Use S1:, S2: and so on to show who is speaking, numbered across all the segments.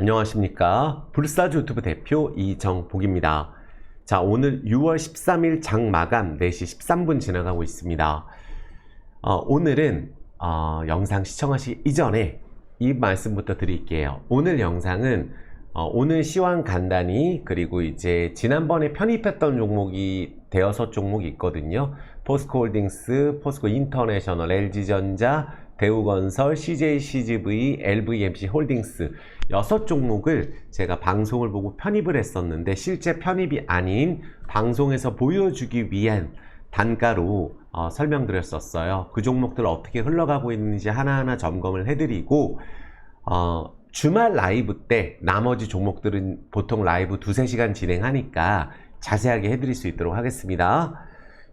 S1: 안녕하십니까. 불사조 유튜브 대표 이정복입니다. 자, 오늘 6월 13일 장마감 4시 13분 지나가고 있습니다. 오늘은 영상 시청하시기 이전에 이 말씀부터 드릴게요. 오늘 영상은 오늘 시황 간단히, 그리고 이제 지난번에 편입했던 종목이 대여섯 종목이 있거든요. 포스코홀딩스, 포스코인터내셔널, LG전자, 대우건설, CJCGV, LVMC홀딩스 6종목을 제가 방송을 보고 편입을 했었는데, 실제 편입이 아닌 방송에서 보여주기 위한 단가로 설명드렸었어요. 그 종목들 어떻게 흘러가고 있는지 하나하나 점검을 해드리고, 주말 라이브 때 나머지 종목들은 보통 라이브 2-3시간 진행하니까 자세하게 해드릴 수 있도록 하겠습니다.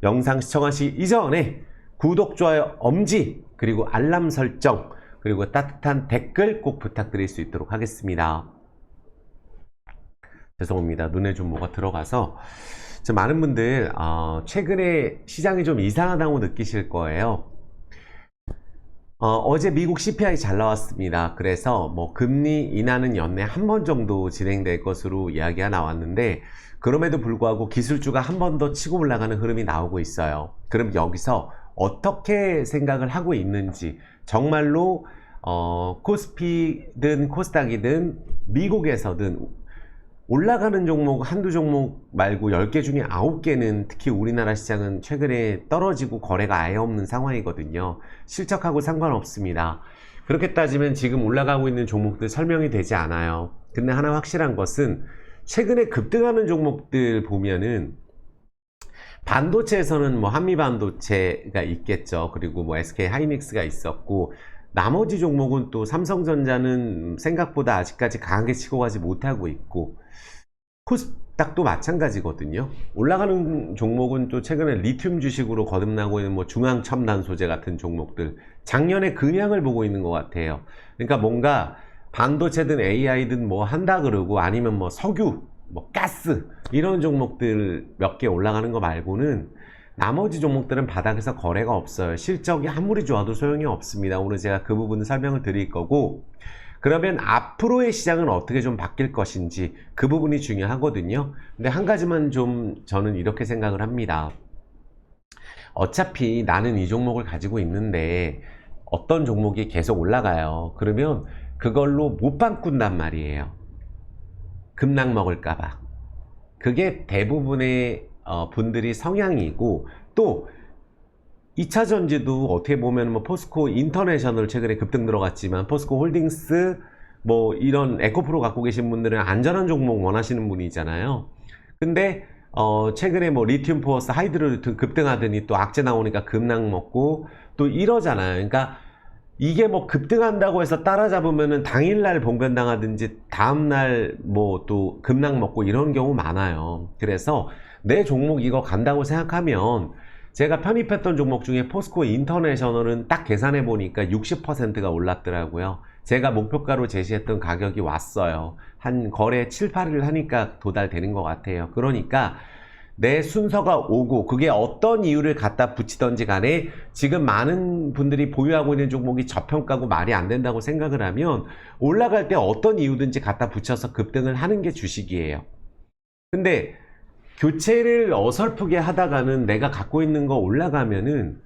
S1: 영상 시청하시기 이전에 구독, 좋아요, 엄지, 그리고 알람 설정, 그리고 따뜻한 댓글 꼭 부탁드릴 수 있도록 하겠습니다. 죄송합니다. 눈에 좀 뭐가 들어가서. 많은 분들 최근에 시장이 좀 이상하다고 느끼실 거예요. 어제 미국 CPI 잘 나왔습니다. 그래서 뭐 금리 인하는 연내 한 번 정도 진행될 것으로 이야기가 나왔는데, 그럼에도 불구하고 기술주가 한 번 더 치고 올라가는 흐름이 나오고 있어요. 그럼 여기서 어떻게 생각을 하고 있는지, 정말로 코스피든 코스닥이든 미국에서든 올라가는 종목 한두 종목 말고 10개 중에 9개는, 특히 우리나라 시장은 최근에 떨어지고 거래가 아예 없는 상황이거든요. 실적하고 상관없습니다. 그렇게 따지면 지금 올라가고 있는 종목들 설명이 되지 않아요. 근데 하나 확실한 것은 최근에 급등하는 종목들 보면은, 반도체에서는 뭐 한미반도체가 있겠죠. 그리고 뭐 SK하이닉스가 있었고, 나머지 종목은 또 삼성전자는 생각보다 아직까지 강하게 치고 가지 못하고 있고, 코스닥도 마찬가지거든요. 올라가는 종목은 또 최근에 리튬 주식으로 거듭나고 있는 뭐 중앙첨단 소재 같은 종목들, 작년에 근양을 보고 있는 것 같아요. 그러니까 뭔가 반도체든 AI든 뭐 한다 그러고, 아니면 뭐 석유, 뭐 가스, 이런 종목들 몇 개 올라가는 거 말고는 나머지 종목들은 바닥에서 거래가 없어요. 실적이 아무리 좋아도 소용이 없습니다. 오늘 제가 그 부분을 설명을 드릴 거고, 그러면 앞으로의 시장은 어떻게 좀 바뀔 것인지, 그 부분이 중요하거든요. 근데 한 가지만 좀 저는 이렇게 생각을 합니다. 어차피 나는 이 종목을 가지고 있는데 어떤 종목이 계속 올라가요. 그러면 그걸로 못 바꾼단 말이에요. 급락 먹을까봐. 그게 대부분의 분들이 성향이고, 또 2차전지도 어떻게 보면 뭐 포스코 인터내셔널 최근에 급등 들어갔지만, 포스코 홀딩스 뭐 이런 에코프로 갖고 계신 분들은 안전한 종목 원하시는 분이잖아요. 근데 최근에 뭐 리튬 포어스, 하이드로 급등하더니 또 악재 나오니까 급락 먹고 또 이러잖아요. 그러니까 이게 뭐 급등한다고 해서 따라잡으면은 당일날 봉변당하든지 다음날 뭐 또 급락 먹고 이런 경우 많아요. 그래서 내 종목 이거 간다고 생각하면, 제가 편입했던 종목 중에 포스코 인터내셔널은 딱 계산해 보니까 60%가 올랐더라고요. 제가 목표가로 제시했던 가격이 왔어요. 한 거래 7-8일 하니까 도달되는 것 같아요. 그러니까 내 순서가 오고, 그게 어떤 이유를 갖다 붙이던지 간에 지금 많은 분들이 보유하고 있는 종목이 저평가고 말이 안 된다고 생각을 하면, 올라갈 때 어떤 이유든지 갖다 붙여서 급등을 하는 게 주식이에요. 근데 교체를 어설프게 하다가는 내가 갖고 있는 거 올라가면은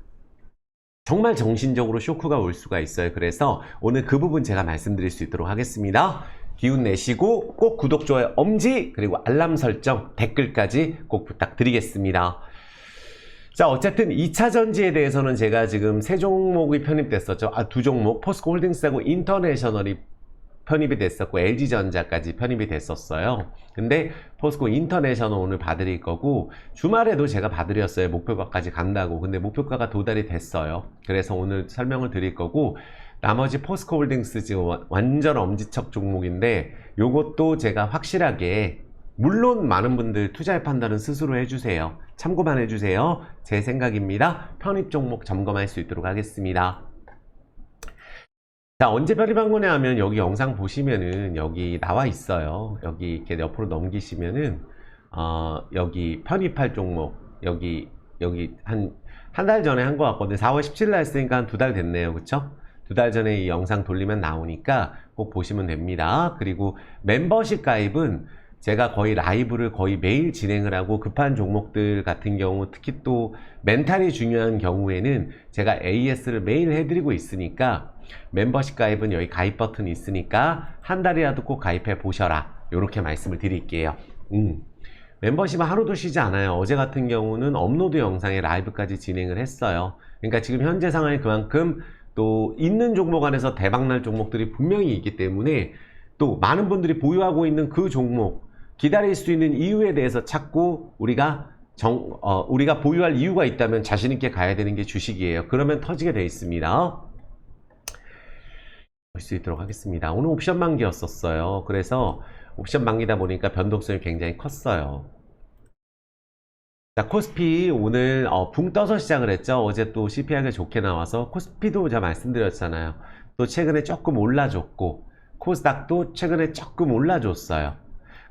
S1: 정말 정신적으로 쇼크가 올 수가 있어요. 그래서 오늘 그 부분 제가 말씀드릴 수 있도록 하겠습니다. 기운 내시고 꼭 구독, 좋아요, 엄지, 그리고 알람 설정, 댓글까지 꼭 부탁드리겠습니다. 자, 어쨌든 2차전지에 대해서는 제가 지금 3종목이 편입됐었죠. 2종목, 포스코홀딩스하고 인터내셔널이 편입이 됐었고, LG전자까지 편입이 됐었어요. 근데 포스코 인터내셔널 오늘 봐드릴 거고, 주말에도 제가 봐드렸어요. 목표가까지 간다고. 근데 목표가가 도달이 됐어요. 그래서 오늘 설명을 드릴 거고, 나머지 포스코홀딩스 지금 완전 엄지척 종목인데, 요것도 제가 확실하게, 물론 많은 분들 투자의 판단은 스스로 해주세요. 참고만 해주세요. 제 생각입니다. 편입 종목 점검할 수 있도록 하겠습니다. 자, 언제 편입한 거냐 하면, 여기 영상 보시면은 여기 나와 있어요. 여기 이렇게 옆으로 넘기시면은 여기 편입할 종목, 여기 한 달 전에 한 거 같거든요. 4월 17일 날 했으니까 한 2달 됐네요. 그쵸? 두 달 전에 이 영상 돌리면 나오니까 꼭 보시면 됩니다. 그리고 멤버십 가입은 제가 거의 라이브를 거의 매일 진행을 하고 급한 종목들 같은 경우 특히 또 멘탈이 중요한 경우에는 제가 AS를 매일 해드리고 있으니까 멤버십 가입은 여기 가입 버튼이 있으니까 한 달이라도 꼭 가입해 보셔라. 이렇게 말씀을 드릴게요. 멤버십은 하루도 쉬지 않아요. 어제 같은 경우는 업로드 영상에 라이브까지 진행을 했어요. 그러니까 지금 현재 상황이 그만큼 또 있는 종목 안에서 대박날 종목들이 분명히 있기 때문에 또 많은 분들이 보유하고 있는 그 종목 기다릴 수 있는 이유에 대해서 찾고 우리가 보유할 이유가 있다면 자신 있게 가야 되는 게 주식이에요. 그러면 터지게 되어 있습니다. 볼 수 있도록 하겠습니다. 오늘 옵션 만기였었어요. 그래서 옵션 만기다 보니까 변동성이 굉장히 컸어요. 자, 코스피 오늘 붕 떠서 시작을 했죠. 어제 또 CPI가 좋게 나와서 코스피도 제가 말씀드렸잖아요. 또 최근에 조금 올라줬고 코스닥도 최근에 조금 올라줬어요.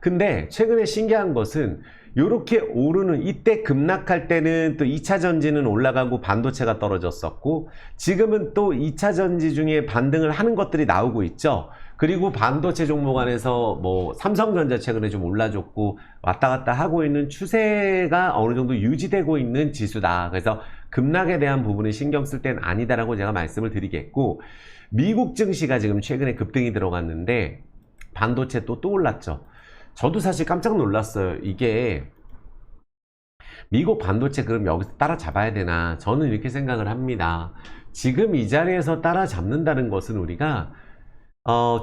S1: 근데 최근에 신기한 것은 이렇게 오르는 이때 급락할 때는 또 2차 전지는 올라가고 반도체가 떨어졌었고 지금은 또 2차 전지 중에 반등을 하는 것들이 나오고 있죠. 그리고 반도체 종목 안에서 뭐 삼성전자 최근에 좀 올라줬고 왔다 갔다 하고 있는 추세가 어느 정도 유지되고 있는 지수다. 그래서 급락에 대한 부분은 신경 쓸 땐 아니다라고 제가 말씀을 드리겠고 미국 증시가 지금 최근에 급등이 들어갔는데 반도체 또 올랐죠. 저도 사실 깜짝 놀랐어요. 이게 미국 반도체 그럼 여기서 따라잡아야 되나? 저는 이렇게 생각을 합니다. 지금 이 자리에서 따라잡는다는 것은 우리가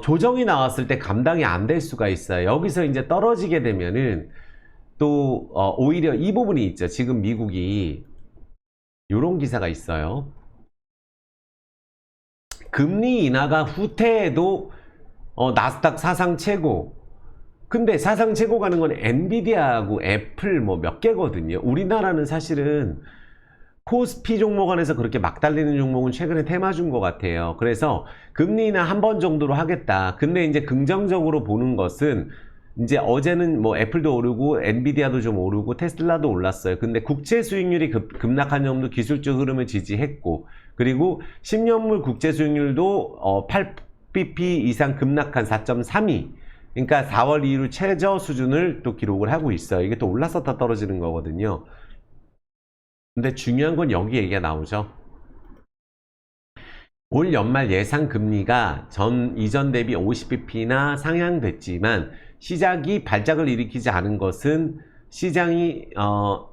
S1: 조정이 나왔을 때 감당이 안 될 수가 있어요. 여기서 이제 떨어지게 되면은 또 오히려 이 부분이 있죠. 지금 미국이 요런 기사가 있어요. 금리 인하가 후퇴해도 나스닥 사상 최고. 근데 사상 최고 가는 건 엔비디아하고 애플 뭐 몇 개거든요. 우리나라는 사실은 코스피 종목 안에서 그렇게 막 달리는 종목은 최근에 테마 준 것 같아요. 그래서 금리 인하 한 번 정도로 하겠다. 근데 이제 긍정적으로 보는 것은 이제 어제는 뭐 애플도 오르고 엔비디아도 좀 오르고 테슬라도 올랐어요. 근데 국채 수익률이 급락한 점도 기술적 흐름을 지지했고 그리고 10년물 국채 수익률도 8bp 이상 급락한 4.32 그러니까 4월 이후 최저 수준을 또 기록을 하고 있어요. 이게 또 올랐었다 떨어지는 거거든요. 근데 중요한 건 여기 얘기가 나오죠. 올 연말 예상 금리가 이전 대비 50bp나 상향됐지만 시작이 발작을 일으키지 않은 것은 시장이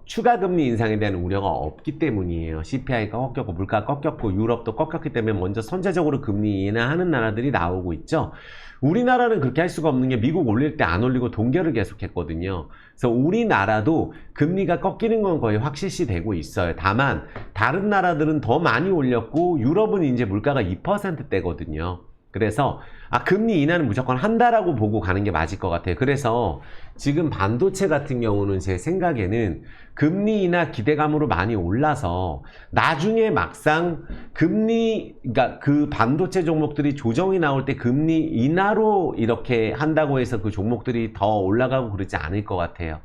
S1: 추가 금리 인상에 대한 우려가 없기 때문이에요. CPI가 꺾였고 물가가 꺾였고 유럽도 꺾였기 때문에 먼저 선제적으로 금리 인하하는 나라들이 나오고 있죠. 우리나라는 그렇게 할 수가 없는 게 미국 올릴 때 안 올리고 동결을 계속했거든요. 그래서 우리나라도 금리가 꺾이는 건 거의 확실시 되고 있어요. 다만 다른 나라들은 더 많이 올렸고 유럽은 이제 물가가 2%대거든요. 그래서 금리 인하는 무조건 한다라고 보고 가는 게 맞을 것 같아요. 그래서 지금 반도체 같은 경우는 제 생각에는 금리 인하 기대감으로 많이 올라서 나중에 막상 그러니까 그 반도체 종목들이 조정이 나올 때 금리 인하로 이렇게 한다고 해서 그 종목들이 더 올라가고 그러지 않을 것 같아요.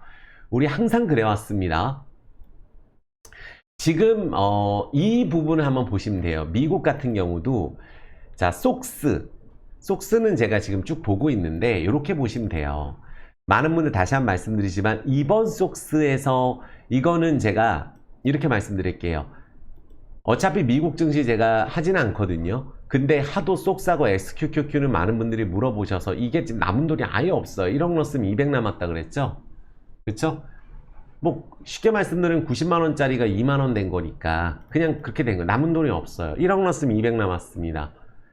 S1: 우리 항상 그래왔습니다. 지금 이 부분을 한번 보시면 돼요. 미국 같은 경우도 자, 속스는 제가 지금 쭉 보고 있는데 이렇게 보시면 돼요. 많은 분들 다시 한번 말씀드리지만 이번 속스에서 이거는 제가 이렇게 말씀드릴게요. 어차피 미국 증시 제가 하진 않거든요. 근데 하도 속스하고 XQQQ는 많은 분들이 물어보셔서 이게 지금 남은 돈이 아예 없어요. 1억 넣었으면 200 남았다 그랬죠? 그쵸? 뭐 쉽게 말씀드리면 90만원짜리가 2만원 된 거니까 그냥 그렇게 된 거예요. 남은 돈이 없어요. 1억 넣었으면 200 남았습니다.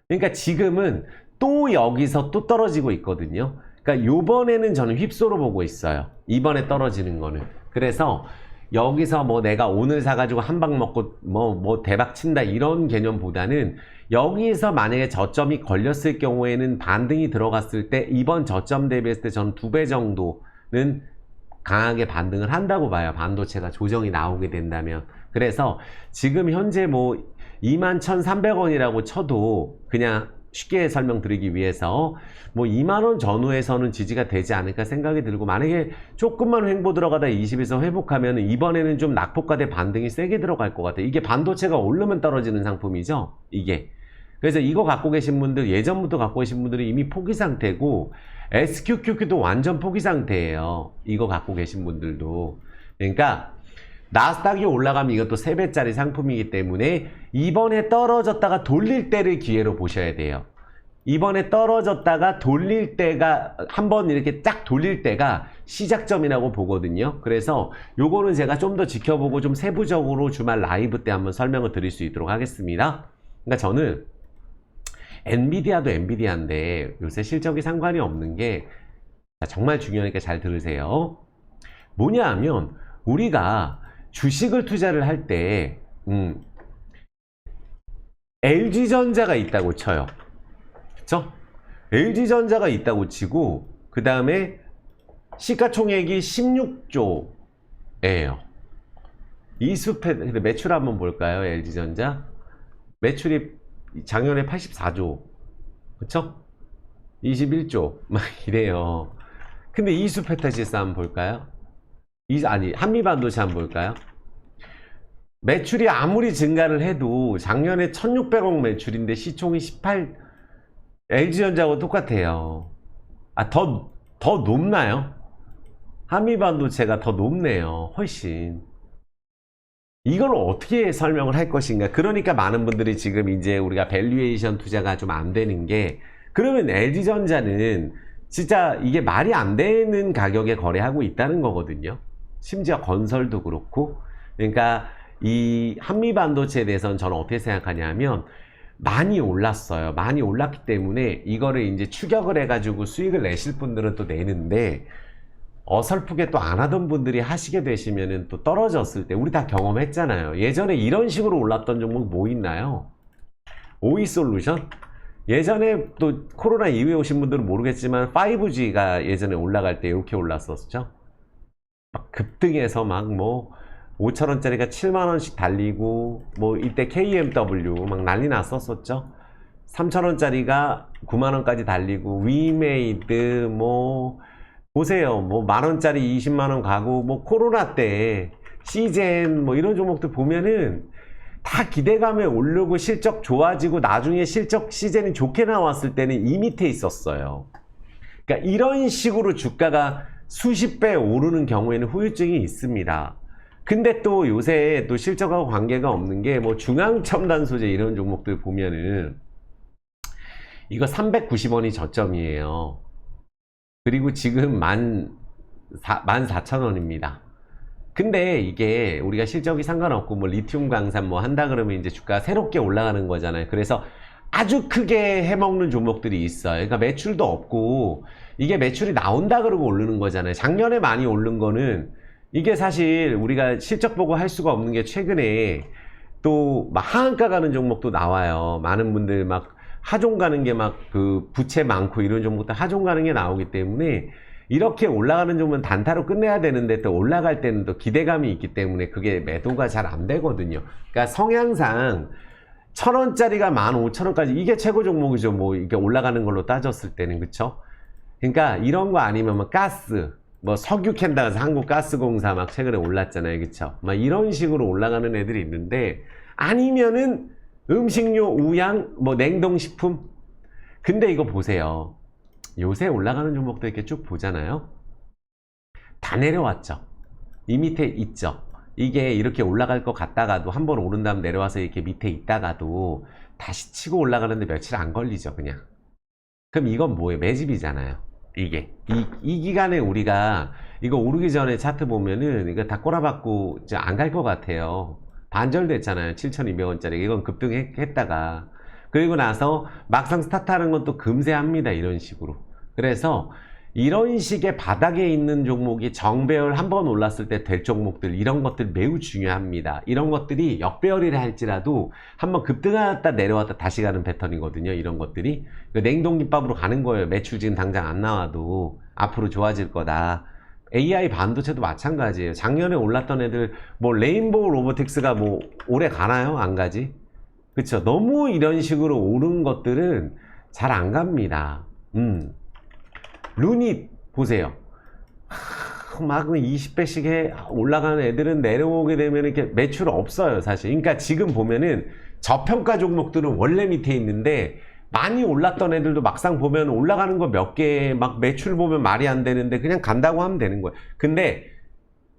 S1: 그러니까 지금은 또 여기서 또 떨어지고 있거든요. 그러니까 요번에는 저는 휩소로 보고 있어요. 이번에 떨어지는 거는. 그래서 여기서 뭐 내가 오늘 사가지고 한 방 먹고 뭐 대박 친다 이런 개념보다는 여기서 만약에 저점이 걸렸을 경우에는 반등이 들어갔을 때 이번 저점 대비했을 때 저는 2배 정도는 강하게 반등을 한다고 봐요. 반도체가 조정이 나오게 된다면. 그래서 지금 현재 뭐 21,300원이라고 쳐도 그냥 쉽게 설명드리기 위해서 뭐 2만원 전후에서는 지지가 되지 않을까 생각이 들고 만약에 조금만 횡보 들어가다 20에서 회복하면 이번에는 좀 낙폭과대 반등이 세게 들어갈 것 같아요. 이게 반도체가 오르면 떨어지는 상품이죠. 이게. 그래서 이거 갖고 계신 분들, 예전부터 갖고 계신 분들이 이미 포기 상태고, SQQQ도 완전 포기 상태예요. 이거 갖고 계신 분들도. 그러니까 나스닥이 올라가면 이것도 3배짜리 상품이기 때문에 이번에 떨어졌다가 돌릴 때를 기회로 보셔야 돼요. 이번에 떨어졌다가 돌릴 때가, 한번 이렇게 쫙 돌릴 때가 시작점이라고 보거든요. 그래서 요거는 제가 좀 더 지켜보고 좀 세부적으로 주말 라이브 때 한번 설명을 드릴 수 있도록 하겠습니다. 그러니까 저는 엔비디아도 엔비디아인데 요새 실적이 상관이 없는 게 정말 중요하니까 잘 들으세요. 뭐냐 하면 우리가 주식을 투자를 할 때 LG전자가 있다고 쳐요. 그쵸? LG전자가 있다고 치고 그 다음에 시가총액이 16조예요. 이수패 매출 한번 볼까요? LG전자 매출이 작년에 84조, 그쵸? 21조 막 이래요. 근데 이수페타시스 한번 볼까요? 아니 한미반도체 한번 볼까요? 매출이 아무리 증가를 해도 작년에 1600억 매출인데 시총이 18, LG전자하고 똑같아요. 아, 더 높나요? 한미반도체가 더 높네요. 훨씬. 이걸 어떻게 설명을 할 것인가. 그러니까 많은 분들이 지금 이제 우리가 밸류에이션 투자가 좀 안 되는 게, 그러면 LG전자는 진짜 이게 말이 안 되는 가격에 거래하고 있다는 거거든요. 심지어 건설도 그렇고. 그러니까 이 한미반도체에 대해서는 저는 어떻게 생각하냐면 많이 올랐어요. 많이 올랐기 때문에 이거를 이제 추격을 해가지고 수익을 내실 분들은 또 내는데, 어설프게 또 안 하던 분들이 하시게 되시면은 또 떨어졌을 때, 우리 다 경험했잖아요. 예전에 이런 식으로 올랐던 종목 뭐 있나요? 오이솔루션? 예전에 또 코로나 이후에 오신 분들은 모르겠지만 5G가 예전에 올라갈 때 이렇게 올랐었죠. 막 급등해서 막 뭐 5,000원짜리가 7만원씩 달리고, 뭐 이때 KMW 막 난리 났었었죠. 3,000원짜리가 9만원까지 달리고, 위메이드 뭐 보세요. 뭐 만원짜리 20만원 가고, 뭐 코로나 때 시젠 뭐 이런 종목들 보면은 다 기대감에 오르고 실적 좋아지고 나중에 실적 시젠이 좋게 나왔을 때는 이 밑에 있었어요. 그러니까 이런 식으로 주가가 수십 배 오르는 경우에는 후유증이 있습니다. 근데 또 요새 또 실적하고 관계가 없는 게 뭐 중앙첨단 소재 이런 종목들 보면은 이거 390원이 저점이에요. 그리고 지금 14,000원입니다. 근데 이게 우리가 실적이 상관없고 뭐 리튬 광산 뭐 한다 그러면 이제 주가가 새롭게 올라가는 거잖아요. 그래서 아주 크게 해먹는 종목들이 있어요. 그러니까 매출도 없고 이게 매출이 나온다 그러고 오르는 거잖아요. 작년에 많이 오른 거는 이게 사실 우리가 실적 보고 할 수가 없는 게, 최근에 또 막 하한가 가는 종목도 나와요. 많은 분들 막 하종 가는 게 막 그 부채 많고 이런 종목들 하종 가는 게 나오기 때문에 이렇게 올라가는 종목은 단타로 끝내야 되는데 또 올라갈 때는 또 기대감이 있기 때문에 그게 매도가 잘 안 되거든요. 그러니까 성향상 1,000원짜리가 15,000원까지 이게 최고 종목이죠. 뭐 이게 올라가는 걸로 따졌을 때는. 그쵸? 그러니까 이런 거 아니면 뭐 가스, 뭐 석유 캔다 해서 한국가스공사 막 최근에 올랐잖아요. 그쵸? 막 이런 식으로 올라가는 애들이 있는데, 아니면은 음식료, 우양, 뭐 냉동식품. 근데 이거 보세요. 요새 올라가는 종목들 이렇게 쭉 보잖아요. 다 내려왔죠. 이 밑에 있죠. 이게 이렇게 올라갈 것 같다가도 한번 오른 다음 내려와서 이렇게 밑에 있다가도 다시 치고 올라가는데 며칠 안 걸리죠, 그냥. 그럼 이건 뭐예요? 매집이잖아요. 이게 이 기간에 우리가 이거 오르기 전에 차트 보면은 이거 다 꼬라박고 안 갈 것 같아요. 반절됐잖아요. 7,200원짜리 이건 급등했다가, 그리고 나서 막상 스타트하는 건 또 금세합니다. 이런 식으로. 그래서 이런 식의 바닥에 있는 종목이 정배열 한번 올랐을 때 될 종목들, 이런 것들 매우 중요합니다. 이런 것들이 역배열이라 할지라도 한번 급등하다 내려왔다 다시 가는 패턴이거든요. 이런 것들이 냉동김밥으로 가는 거예요. 매출 지금 당장 안 나와도 앞으로 좋아질 거다. AI 반도체도 마찬가지예요. 작년에 올랐던 애들 뭐 레인보우 로보틱스가 뭐 올해 가나요? 안 가지? 그쵸? 너무 이런 식으로 오른 것들은 잘 안 갑니다. 루닛 보세요. 막 20배씩 올라가는 애들은 내려오게 되면 이렇게 매출 없어요, 사실. 그러니까 지금 보면은 저평가 종목들은 원래 밑에 있는데 많이 올랐던 애들도 막상 보면 올라가는 거 몇 개 막 매출 보면 말이 안 되는데 그냥 간다고 하면 되는 거예요. 근데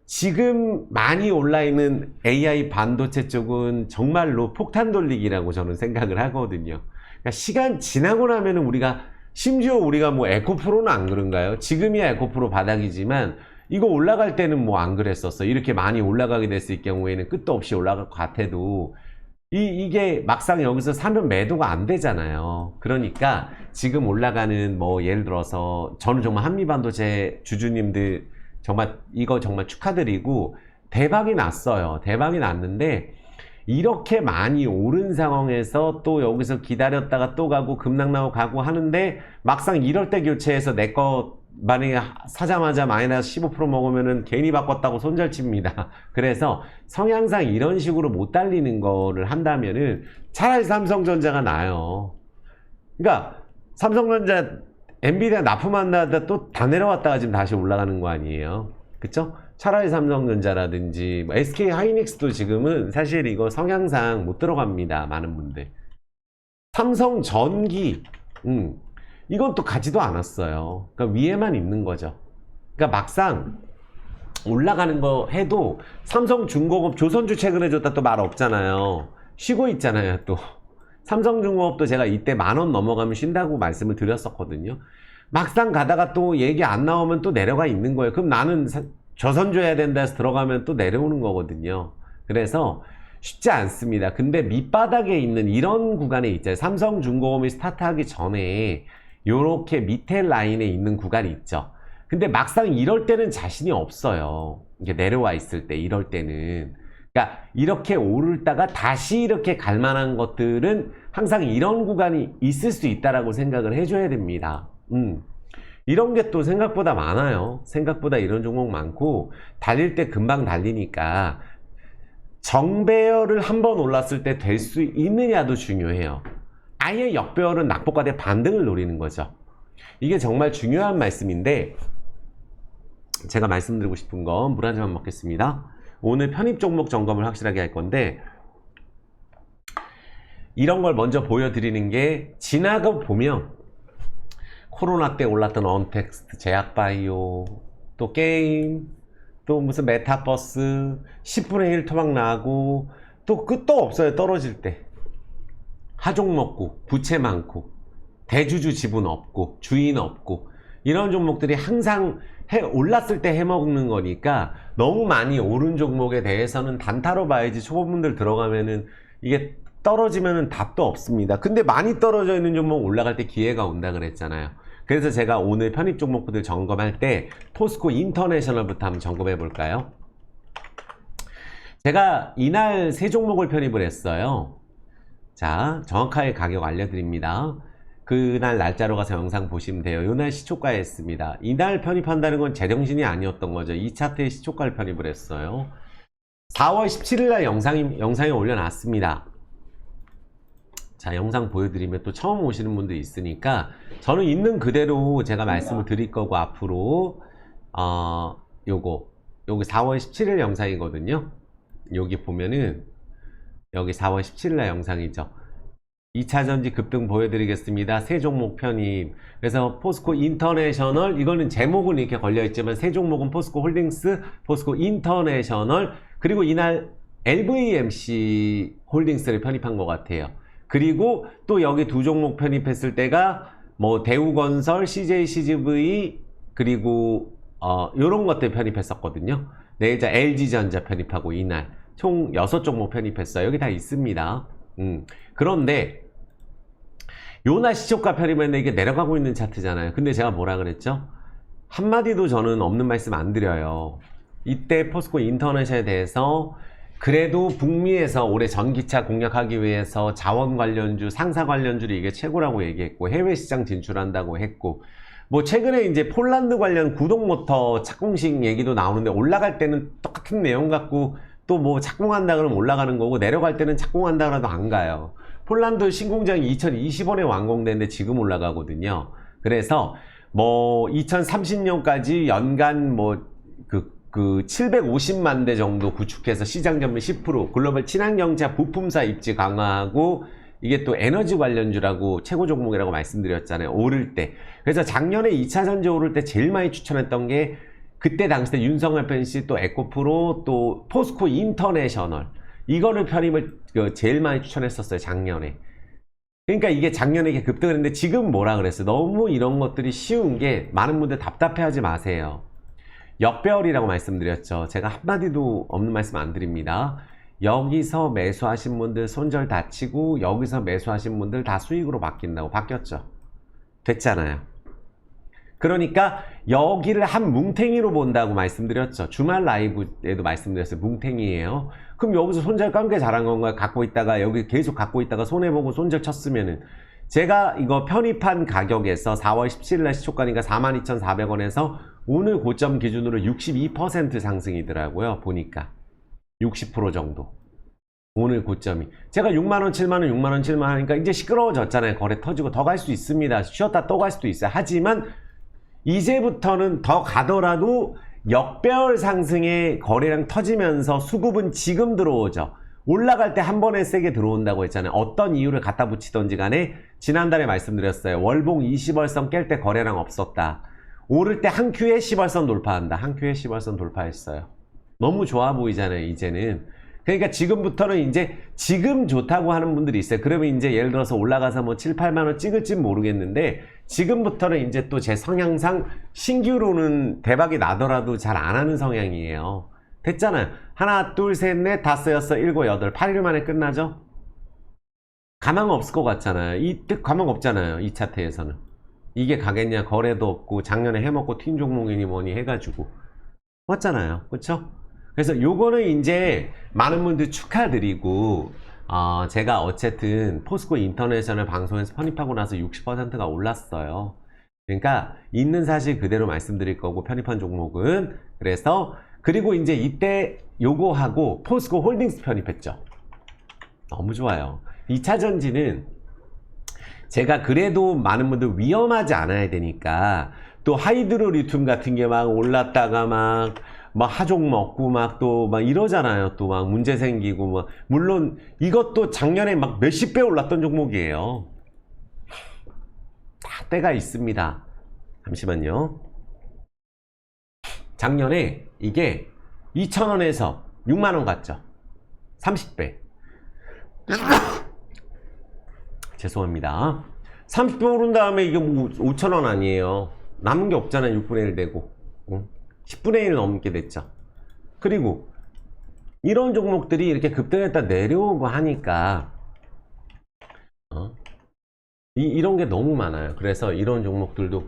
S1: 지금 많이 올라있는 AI 반도체 쪽은 정말로 폭탄 돌리기라고 저는 생각을 하거든요. 그러니까 시간 지나고 나면은 심지어 우리가 뭐 에코프로는 안 그런가요? 지금이야 에코프로 바닥이지만 이거 올라갈 때는 뭐 안 그랬었어. 이렇게 많이 올라가게 됐을 경우에는 끝도 없이 올라갈 것 같아도 이게 막상 여기서 사면 매도가 안 되잖아요. 그러니까 지금 올라가는 뭐 예를 들어서 저는 정말 한미반도체 주주님들 이거 정말 축하드리고 대박이 났어요. 대박이 났는데 이렇게 많이 오른 상황에서 또 여기서 기다렸다가 또 가고 급락 나오고 가고 하는데 막상 이럴 때 교체해서 내 거 만약에 사자마자 마이너스 15% 먹으면은 괜히 바꿨다고 손절칩니다. 그래서 성향상 이런 식으로 못 달리는 거를 한다면은 차라리 삼성전자가 나아요. 그러니까 삼성전자 엔비디아 납품한 날다 또 다 내려왔다가 지금 다시 올라가는 거 아니에요. 그쵸? 차라리 삼성전자라든지 뭐 SK 하이닉스도 지금은 사실 이거 성향상 못 들어갑니다. 많은 분들. 삼성전기 이건 또 가지도 않았어요. 그러니까 위에만 있는 거죠. 그러니까 막상 올라가는 거 해도 삼성중공업 조선주 최근에 줬다 또 말 없잖아요. 쉬고 있잖아요. 또 삼성중공업도 제가 이때 10,000원 넘어가면 쉰다고 말씀을 드렸었거든요. 막상 가다가 또 얘기 안 나오면 또 내려가 있는 거예요. 그럼 나는 조선주 해야 된다 해서 들어가면 또 내려오는 거거든요. 그래서 쉽지 않습니다. 근데 밑바닥에 있는 이런 구간에 있잖아요. 삼성중공업이 스타트하기 전에 요렇게 밑에 라인에 있는 구간이 있죠. 근데 막상 이럴 때는 자신이 없어요. 이게 내려와 있을 때 이럴 때는. 그러니까 이렇게 오르다가 다시 이렇게 갈 만한 것들은 항상 이런 구간이 있을 수 있다라고 생각을 해줘야 됩니다. 이런 게 또 생각보다 많아요. 생각보다 이런 종목 많고 달릴 때 금방 달리니까 정배열을 한번 올랐을 때 될 수 있느냐도 중요해요. 아예 역배열은 낙폭과대 반등을 노리는 거죠. 이게 정말 중요한 말씀인데 제가 말씀드리고 싶은 건 물 한 잔만 먹겠습니다. 오늘 편입 종목 점검을 확실하게 할 건데 이런 걸 먼저 보여드리는 게 지나가 보면 코로나 때 올랐던 언텍스트, 제약바이오, 또 게임, 또 무슨 메타버스 10분의 1 토막 나고 또 끝도 없어요. 떨어질 때 하종 먹고 부채 많고 대주주 지분 없고 주인 없고 이런 종목들이 항상 올랐을 때 해먹는 거니까 너무 많이 오른 종목에 대해서는 단타로 봐야지. 초보분들 들어가면은 이게 떨어지면은 답도 없습니다. 근데 많이 떨어져 있는 종목 올라갈 때 기회가 온다 그랬잖아요. 그래서 제가 오늘 편입 종목들 점검할 때 포스코 인터내셔널부터 한번 점검해 볼까요? 제가 이날 세 종목을 편입을 했어요. 자, 정확하게 가격 알려드립니다. 그날 날짜로 가서 영상 보시면 돼요. 이날 시초가에 했습니다. 이날 편입한다는 건 제정신이 아니었던 거죠. 이 차트에 시초가를 편입을 했어요. 4월 17일 날 영상에 올려놨습니다. 자, 영상 보여드리면 또 처음 오시는 분들 있으니까 저는 있는 그대로 제가 말씀을 드릴 거고 앞으로 요기 4월 17일 영상이거든요. 여기 보면은 여기 4월 17일 날 영상이죠. 2차전지 급등 보여드리겠습니다. 세 종목 편입. 그래서 포스코 인터내셔널, 이거는 제목은 이렇게 걸려있지만 세 종목은 포스코 홀딩스, 포스코 인터내셔널, 그리고 이날 LVMC 홀딩스를 편입한 것 같아요. 그리고 또 여기 두 종목 편입했을 때가 뭐 대우건설, CJCGV, 그리고 요런 것들 편입했었거든요. 내일자 LG전자 편입하고 이날 총 6종목 편입했어요. 여기 다 있습니다. 그런데 요날 시초가 편입했는데 이게 내려가고 있는 차트잖아요. 근데 제가 뭐라 그랬죠? 한마디도 저는 없는 말씀 안 드려요. 이때 포스코 인터넷에 대해서 그래도 북미에서 올해 전기차 공략하기 위해서 자원 관련주, 상사 관련주를 이게 최고라고 얘기했고 해외 시장 진출한다고 했고 뭐 최근에 이제 폴란드 관련 구동모터 착공식 얘기도 나오는데 올라갈 때는 똑같은 내용 갖고 또 뭐 착공한다 그러면 올라가는 거고 내려갈 때는 착공한다 그래도 안 가요. 폴란드 신공장이 2020년에 완공됐는데 지금 올라가거든요. 그래서 뭐 2030년까지 연간 뭐 그 750만 대 정도 구축해서 시장 점유율 10%, 글로벌 친환경차 부품사 입지 강화하고 이게 또 에너지 관련주라고 최고 종목이라고 말씀드렸잖아요. 오를 때. 그래서 작년에 2차 전지 오를 때 제일 많이 추천했던 게 그때 당시 때 윤석열 펜시 또 에코프로 또 포스코 인터내셔널 이거를 편입을 제일 많이 추천했었어요. 작년에. 그러니까 이게 작년에 이렇게 급등을 했는데 지금 뭐라 그랬어요? 너무 이런 것들이 쉬운 게 많은 분들 답답해하지 마세요. 역배열이라고 말씀드렸죠. 제가 한마디도 없는 말씀 안 드립니다. 여기서 매수하신 분들 손절 다치고 여기서 매수하신 분들 다 수익으로 바뀐다고 바뀌었죠. 됐잖아요. 그러니까 여기를 한 뭉탱이로 본다고 말씀드렸죠. 주말 라이브에도 말씀드렸어요. 뭉탱이에요. 그럼 여기서 손절 깐 게 잘한 건가요? 갖고 있다가 여기 계속 갖고 있다가 손해보고 손절 쳤으면은 제가 이거 편입한 가격에서 4월 17일날 시초가니까 42,400원에서 오늘 고점 기준으로 62% 상승이더라고요. 보니까 60% 정도. 오늘 고점이 제가 6만원 7만원 6만원 7만원 하니까 이제 시끄러워졌잖아요. 거래 터지고 더 갈 수 있습니다. 쉬었다 또 갈 수도 있어요. 하지만 이제부터는 더 가더라도 역배열 상승의 거래량 터지면서 수급은 지금 들어오죠. 올라갈 때 한 번에 세게 들어온다고 했잖아요. 어떤 이유를 갖다 붙이던지 간에 지난달에 말씀드렸어요. 월봉 20월선 깰 때 거래량 없었다. 오를 때 한 큐에 10월선 돌파한다. 한 큐에 10월선 돌파했어요. 너무 좋아 보이잖아요. 이제는. 그러니까 지금부터는 이제 지금 좋다고 하는 분들이 있어요. 그러면 이제 예를 들어서 올라가서 뭐 7, 8만원 찍을진 모르겠는데 지금부터는 이제 또 제 성향상 신규로는 대박이 나더라도 잘 안 하는 성향이에요. 됐잖아요. 하나, 둘, 셋, 넷, 다섯, 여섯, 일곱, 여덟, 8일 만에 끝나죠? 가망 없을 것 같잖아요. 이때 가망 없잖아요. 이 차트에서는. 이게 가겠냐? 거래도 없고 작년에 해먹고 튄 종목이니 뭐니 해가지고. 맞잖아요. 그쵸? 그래서 요거는 이제 많은 분들 축하드리고 제가 어쨌든 포스코 인터내셔널 방송에서 편입하고 나서 60%가 올랐어요. 그러니까 있는 사실 그대로 말씀드릴 거고 편입한 종목은 그래서 그리고 이제 이때 요거하고 포스코 홀딩스 편입했죠. 너무 좋아요. 2차 전지는 제가 그래도 많은 분들 위험하지 않아야 되니까 또 하이드로 리튬 같은 게 막 올랐다가 막 하종 먹고 막 또 막 이러잖아요. 또 막 문제 생기고 막 물론 이것도 작년에 막 몇십 배 올랐던 종목이에요. 다 때가 있습니다. 잠시만요. 작년에 이게 2,000원에서 6만원 갔죠. 30배. 죄송합니다. 30배 오른 다음에 이게 뭐 5,000원 아니에요. 남은 게 없잖아요. 6분의 1 되고 10분의 1 넘게 됐죠. 그리고 이런 종목들이 이렇게 급등했다 내려오고 하니까 이런 게 너무 많아요. 그래서 이런 종목들도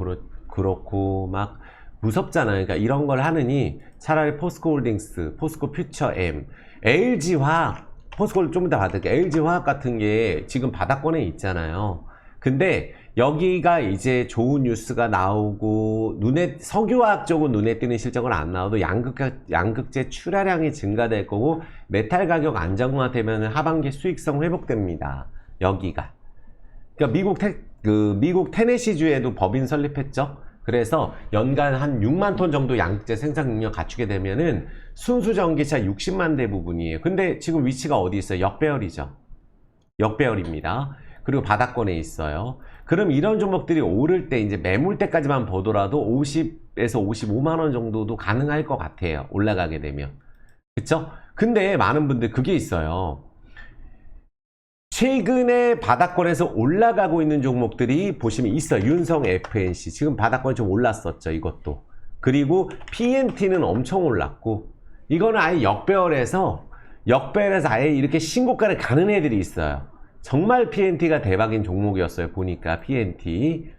S1: 그렇고 막 무섭잖아요. 그러니까 이런 걸 하느니 차라리 포스코 홀딩스, 포스코 퓨처엠, LG화학, 포스코를 좀 이따 받을게요. LG화학 같은 게 지금 바닥권에 있잖아요. 근데 여기가 이제 좋은 뉴스가 나오고 석유화학 쪽은 눈에 띄는 실적은 안 나와도 양극재 출하량이 증가될 거고 메탈 가격 안정화되면 하반기 수익성 회복됩니다. 여기가. 그러니까 미국 테네시주에도 법인 설립했죠. 그래서 연간 한 6만 톤 정도 양극재 생산 능력 갖추게 되면은 순수 전기차 60만 대 부분이에요. 근데 지금 위치가 어디 있어요? 역배열이죠. 역배열입니다. 그리고 바닥권에 있어요. 그럼 이런 종목들이 오를 때 이제 매물대까지만 보더라도 50에서 55만 원 정도도 가능할 것 같아요. 올라가게 되면. 그쵸? 근데 많은 분들 그게 있어요. 최근에 바닥권에서 올라가고 있는 종목들이 보시면 있어요. 윤성 FNC. 지금 바닥권에 좀 올랐었죠. 이것도. 그리고 PNT는 엄청 올랐고 이거는 아예 역배열에서 아예 이렇게 신고가를 가는 애들이 있어요. 정말 PNT가 대박인 종목이었어요. 보니까 PNT.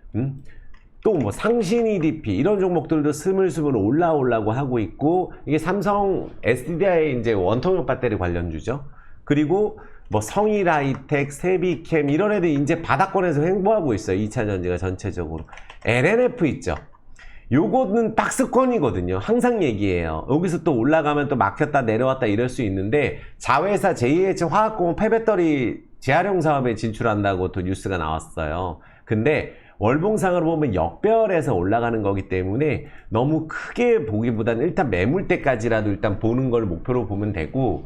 S1: 또 뭐 상신 EDP 이런 종목들도 스물스물 올라오려고 하고 있고 이게 삼성 SDI 이제 원통형 배터리 관련주죠. 그리고 뭐 성일하이텍, 세비캠 이런 애들 이제 바닥권에서 횡보하고 있어요. 2차 전지가 전체적으로. LNF 있죠. 요거는 박스권이거든요. 항상 얘기해요. 여기서 또 올라가면 또 막혔다 내려왔다 이럴 수 있는데 자회사 JH화학공업 폐배터리 재활용 사업에 진출한다고 또 뉴스가 나왔어요. 근데 월봉상으로 보면 역별해서 올라가는 거기 때문에 너무 크게 보기보다는 일단 매물대까지라도 일단 보는 걸 목표로 보면 되고,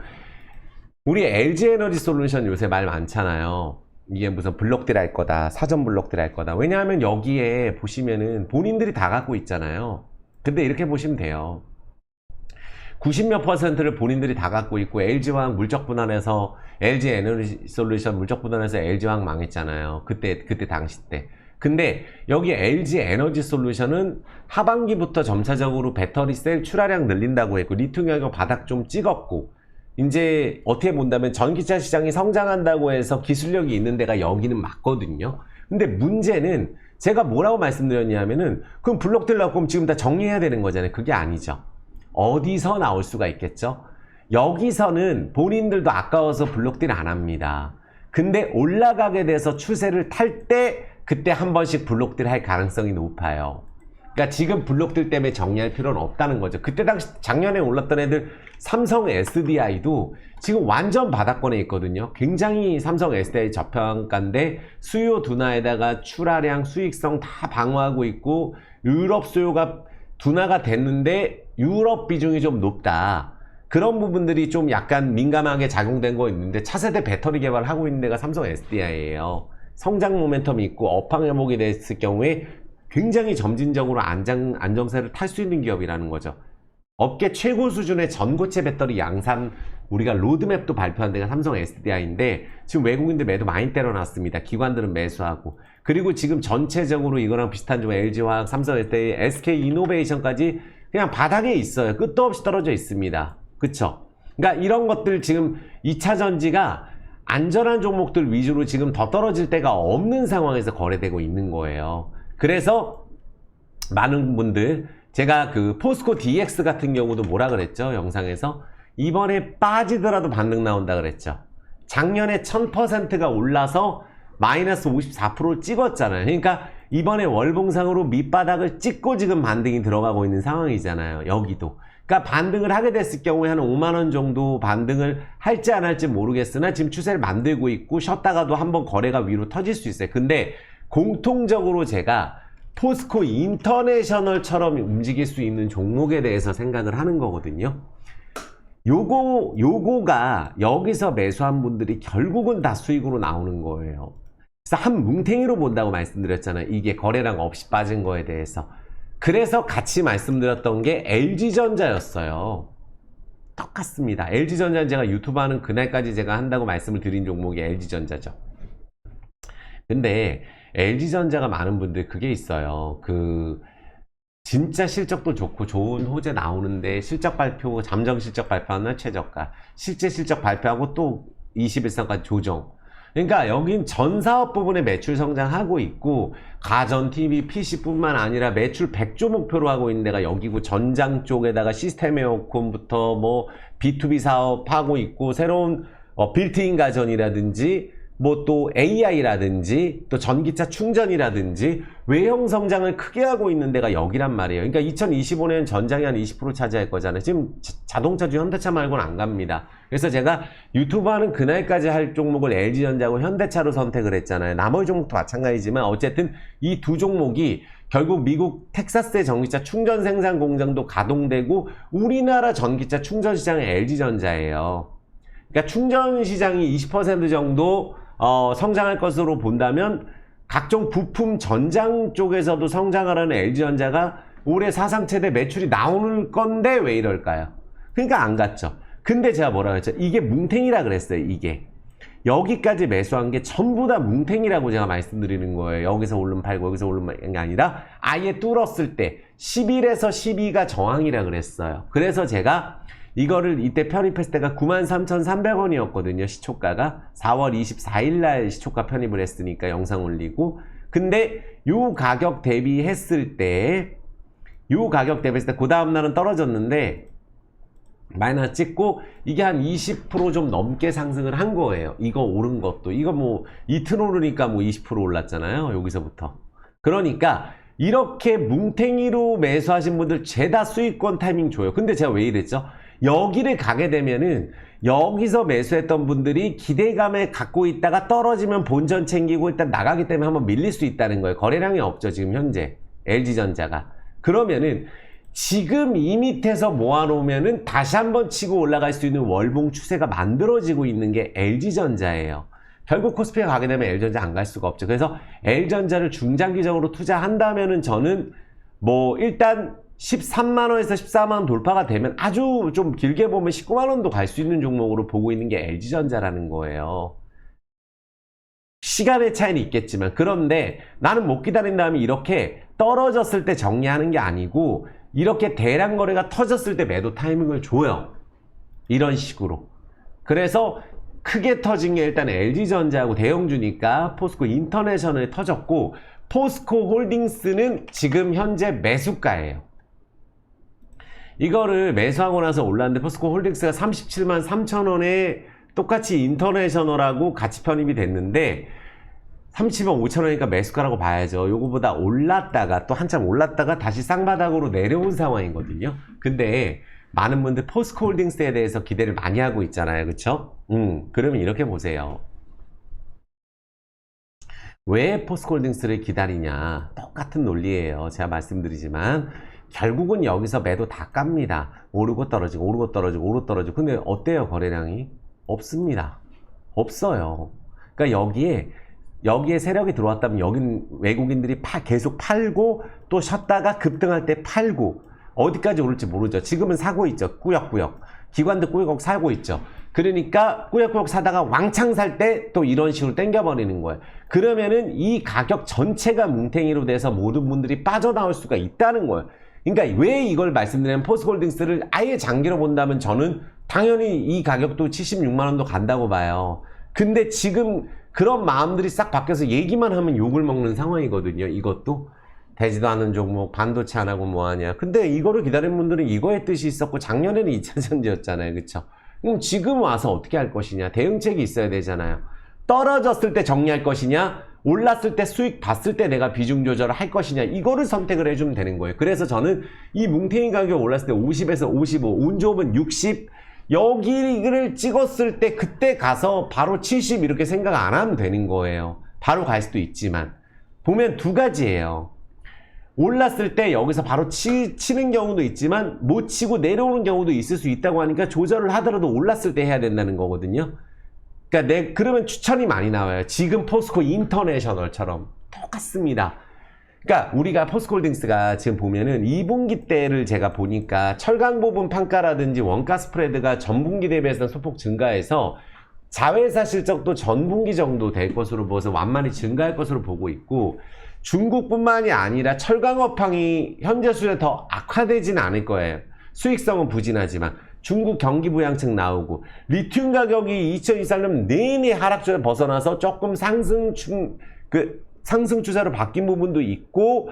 S1: 우리 LG에너지솔루션 요새 말 많잖아요. 이게 무슨 블록딜 할 거다, 사전 블록딜 할 거다. 왜냐하면 여기에 보시면은 본인들이 다 갖고 있잖아요. 근데 이렇게 보시면 돼요. 90몇 %를 본인들이 다 갖고 있고, LG화학 물적 분할해서 LG에너지솔루션 물적 분할해서 LG화학 망했잖아요. 그때 당시 때. 근데 여기 LG에너지솔루션은 하반기부터 점차적으로 배터리 셀 출하량 늘린다고 했고, 리튬 가격 바닥 좀 찍었고, 이제 어떻게 본다면 전기차 시장이 성장한다고 해서 기술력이 있는 데가 여기는 맞거든요. 근데 문제는 제가 뭐라고 말씀드렸냐면은, 그럼 블록들 나올 거면 지금 다 정리해야 되는 거잖아요. 그게 아니죠. 어디서 나올 수가 있겠죠? 여기서는 본인들도 아까워서 블록딜 안 합니다. 근데 올라가게 돼서 추세를 탈 때 그때 한 번씩 블록딜 할 가능성이 높아요. 그러니까 지금 블록딜 때문에 정리할 필요는 없다는 거죠. 그때 당시 작년에 올랐던 애들 삼성 SDI도 지금 완전 바닥권에 있거든요. 굉장히 삼성 SDI 저평가인데 수요 둔화에다가 출하량 수익성 다 방어하고 있고, 유럽 수요가 둔화가 됐는데 유럽 비중이 좀 높다. 그런 부분들이 좀 약간 민감하게 작용된 거 있는데, 차세대 배터리 개발을 하고 있는 데가 삼성 SDI예요. 성장 모멘텀이 있고 업황 회복이 됐을 경우에 굉장히 점진적으로 안정세를 탈 수 있는 기업이라는 거죠. 업계 최고 수준의 전고체 배터리 양산, 우리가 로드맵도 발표한 데가 삼성 SDI인데 지금 외국인들 매도 많이 때려놨습니다. 기관들은 매수하고. 그리고 지금 전체적으로 이거랑 비슷한 종 LG화학, 삼성 SDI, SK이노베이션까지 그냥 바닥에 있어요. 끝도 없이 떨어져 있습니다. 그쵸? 그러니까 이런 것들 지금 2차 전지가 안전한 종목들 위주로 지금 더 떨어질 데가 없는 상황에서 거래되고 있는 거예요. 그래서 많은 분들, 제가 그 포스코 DX 같은 경우도 뭐라 그랬죠? 영상에서 이번에 빠지더라도 반등 나온다 그랬죠. 작년에 1000%가 올라서 마이너스 54%를 찍었잖아요. 그러니까 이번에 월봉상으로 밑바닥을 찍고 지금 반등이 들어가고 있는 상황이잖아요. 여기도. 그러니까 반등을 하게 됐을 경우에 한 5만원 정도 반등을 할지 안 할지 모르겠으나 지금 추세를 만들고 있고, 쉬었다가도 한번 거래가 위로 터질 수 있어요. 근데 공통적으로 제가 포스코 인터내셔널처럼 움직일 수 있는 종목에 대해서 생각을 하는 거거든요. 요거가 여기서 매수한 분들이 결국은 다 수익으로 나오는 거예요. 그래서 한 뭉탱이로 본다고 말씀드렸잖아요. 이게 거래량 없이 빠진 거에 대해서. 그래서 같이 말씀드렸던 게 LG전자였어요. 똑같습니다. LG전자는 제가 유튜브 하는 그날까지 제가 한다고 말씀을 드린 종목이 LG전자죠. 근데 LG전자가 많은 분들 그게 있어요. 진짜 실적도 좋고 좋은 호재 나오는데 실적 발표, 잠정 실적 발표하나 최저가, 실제 실적 발표하고 또 21선까지 조정. 그러니까 여긴 전 사업 부분에 매출 성장하고 있고, 가전, TV, PC뿐만 아니라 매출 100조 목표로 하고 있는 데가 여기고, 전장 쪽에다가 시스템 에어컨부터 뭐 B2B 사업 하고 있고, 새로운 빌트인 가전이라든지 뭐 또 AI라든지 또 전기차 충전이라든지 외형 성장을 크게 하고 있는 데가 여기란 말이에요. 그러니까 2025년 전장이 한 20% 차지할 거잖아요. 지금 자동차주 현대차 말고는 안 갑니다. 그래서 제가 유튜브 하는 그날까지 할 종목을 LG전자고 현대차로 선택을 했잖아요. 나머지 종목도 마찬가지지만 어쨌든 이 두 종목이 결국 미국 텍사스의 전기차 충전 생산 공장도 가동되고, 우리나라 전기차 충전 시장은 LG전자예요. 그러니까 충전 시장이 20% 정도 성장할 것으로 본다면 각종 부품 전장 쪽에서도 성장하라는 LG전자가 올해 사상 최대 매출이 나오는 건데 왜 이럴까요? 그러니까 안 갔죠. 근데 제가 뭐라고 했죠? 이게 뭉탱이라 그랬어요. 이게 여기까지 매수한 게 전부 다 뭉탱이라고 제가 말씀드리는 거예요. 여기서 오르면 팔고 여기서 오르면 게 아니라 아예 뚫었을 때 11에서 12가 저항이라 그랬어요. 그래서 제가 이거를 이때 편입했을 때가 93,300원이었거든요. 시초가가 4월 24일 날 시초가 편입을 했으니까 영상 올리고. 근데 요 가격 대비했을 때 그 다음 날은 떨어졌는데 마이너스 찍고, 이게 한 20% 좀 넘게 상승을 한 거예요. 이거 오른 것도. 이거 뭐 이틀 오르니까 뭐 20% 올랐잖아요. 여기서부터. 그러니까 이렇게 뭉탱이로 매수하신 분들 죄다 수익권 타이밍 줘요. 근데 제가 왜 이랬죠? 여기를 가게 되면은 여기서 매수했던 분들이 기대감에 갖고 있다가 떨어지면 본전 챙기고 일단 나가기 때문에 한번 밀릴 수 있다는 거예요. 거래량이 없죠, 지금 현재. LG전자가. 그러면은 지금 이 밑에서 모아놓으면은 다시 한번 치고 올라갈 수 있는 월봉 추세가 만들어지고 있는 게 LG전자예요. 결국 코스피가 가게 되면 LG전자 안 갈 수가 없죠. 그래서 LG전자를 중장기적으로 투자한다면은 저는 뭐 일단 13만원에서 14만원 돌파가 되면 아주 좀 길게 보면 19만원도 갈 수 있는 종목으로 보고 있는 게 LG전자라는 거예요. 시간의 차이는 있겠지만, 그런데 나는 못 기다린 다음에 이렇게 떨어졌을 때 정리하는 게 아니고 이렇게 대량 거래가 터졌을 때 매도 타이밍을 줘요. 이런 식으로. 그래서 크게 터진 게 일단 LG전자하고 대형주니까 포스코 인터내셔널이 터졌고, 포스코 홀딩스는 지금 현재 매수가예요. 이거를 매수하고 나서 올랐는데 포스코 홀딩스가 37만 3천원에 똑같이 인터내셔널하고 같이 편입이 됐는데 30만 5천원이니까 매수가라고 봐야죠. 요거보다 올랐다가 또 한참 올랐다가 다시 쌍바닥으로 내려온 상황이거든요. 근데 많은 분들 포스코 홀딩스에 대해서 기대를 많이 하고 있잖아요. 그쵸? 그러면 이렇게 보세요. 왜 포스코 홀딩스를 기다리냐? 똑같은 논리예요. 제가 말씀드리지만 결국은 여기서 매도 다 깝니다. 오르고 떨어지고 오르고 떨어지고 오르고 떨어지고. 근데 어때요? 거래량이? 없습니다. 없어요. 그러니까 여기에 세력이 들어왔다면 여긴 외국인들이 계속 팔고 또 쉬었다가 급등할 때 팔고 어디까지 오를지 모르죠. 지금은 사고 있죠. 꾸역꾸역. 기관도 꾸역꾸역 사고 있죠. 그러니까 꾸역꾸역 사다가 왕창 살 때 또 이런 식으로 땡겨버리는 거예요. 그러면은 이 가격 전체가 뭉탱이로 돼서 모든 분들이 빠져나올 수가 있다는 거예요. 그러니까 왜 이걸 말씀드리냐면 포스코홀딩스를 아예 장기로 본다면 저는 당연히 이 가격도 76만원도 간다고 봐요. 근데 지금 그런 마음들이 싹 바뀌어서 얘기만 하면 욕을 먹는 상황이거든요. 이것도 되지도 않은 종목, 반도체 안 하고 뭐하냐. 근데 이거를 기다리는 분들은 이거의 뜻이 있었고 작년에는 2차전지였잖아요. 그쵸? 그럼 지금 와서 어떻게 할 것이냐. 대응책이 있어야 되잖아요. 떨어졌을 때 정리할 것이냐, 올랐을 때 수익 봤을 때 내가 비중 조절을 할 것이냐, 이거를 선택을 해주면 되는 거예요. 그래서 저는 이 뭉탱이 가격 올랐을 때 50에서 55, 운 좋으면 60, 여기를 찍었을 때 그때 가서 바로 70 이렇게 생각 안 하면 되는 거예요. 바로 갈 수도 있지만 보면 두 가지예요. 올랐을 때 여기서 바로 치는 경우도 있지만 못 치고 내려오는 경우도 있을 수 있다고 하니까 조절을 하더라도 올랐을 때 해야 된다는 거거든요. 그러니까 그러면 추천이 많이 나와요. 지금 포스코 인터내셔널처럼 똑같습니다. 그러니까 우리가 포스코홀딩스가 지금 보면은 2분기 때를 제가 보니까 철강 부분 판가라든지 원가 스프레드가 전분기 대비해서 소폭 증가해서 자회사 실적도 전분기 정도 될 것으로 보아서 완만히 증가할 것으로 보고 있고, 중국뿐만이 아니라 철강 업황이 현재 수준에 더 악화되지는 않을 거예요. 수익성은 부진하지만 중국 경기 부양책 나오고 리튬 가격이 2023년 내내 하락조에 벗어나서 조금 상승 추세로 바뀐 부분도 있고,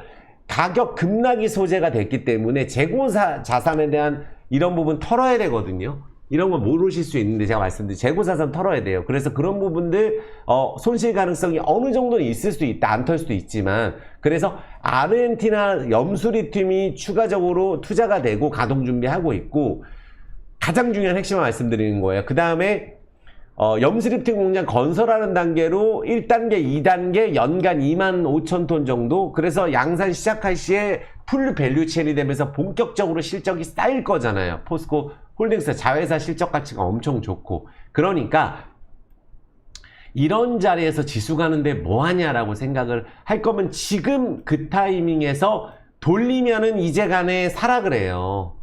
S1: 가격 급락이 소재가 됐기 때문에 재고 자산에 대한 이런 부분 털어야 되거든요. 이런 거 모르실 수 있는데 제가 말씀드린 재고 자산 털어야 돼요. 그래서 그런 부분들 손실 가능성이 어느 정도는 있을 수도 있다, 안 털 수도 있지만, 그래서 아르헨티나 염수 리튬이 추가적으로 투자가 되고 가동 준비하고 있고, 가장 중요한 핵심을 말씀드리는 거예요. 그 다음에 염수리튬 공장 건설하는 단계로 1단계, 2단계 연간 2만 5천 톤 정도, 그래서 양산 시작할 시에 풀 밸류 체인이 되면서 본격적으로 실적이 쌓일 거잖아요. 포스코 홀딩스 자회사 실적 가치가 엄청 좋고. 그러니까 이런 자리에서 지수 가는데 뭐 하냐라고 생각을 할 거면 지금 그 타이밍에서 돌리면은 이제 간에 사라 그래요.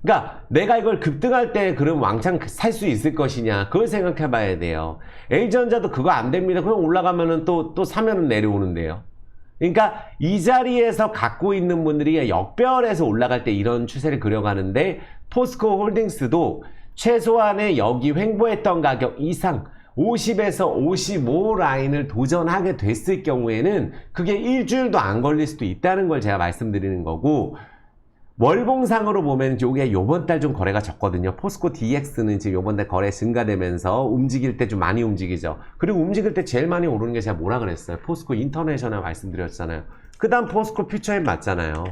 S1: 그러니까 내가 이걸 급등할 때 그럼 왕창 살 수 있을 것이냐, 그걸 생각해 봐야 돼요. LG전자도 그거 안 됩니다. 그냥 올라가면은 또 사면은 내려오는데요. 그러니까 이 자리에서 갖고 있는 분들이 역별해서 올라갈 때 이런 추세를 그려가는데, 포스코 홀딩스도 최소한의 여기 횡보했던 가격 이상 50에서 55 라인을 도전하게 됐을 경우에는 그게 일주일도 안 걸릴 수도 있다는 걸 제가 말씀드리는 거고, 월봉상으로 보면 이게 요번 달 좀 거래가 적거든요. 포스코 DX는 지금 요번 달 거래 증가되면서 움직일 때 좀 많이 움직이죠. 그리고 움직일 때 제일 많이 오르는 게 제가 뭐라 그랬어요? 포스코 인터내셔널 말씀드렸잖아요. 그 다음 포스코 퓨처엠 맞잖아요.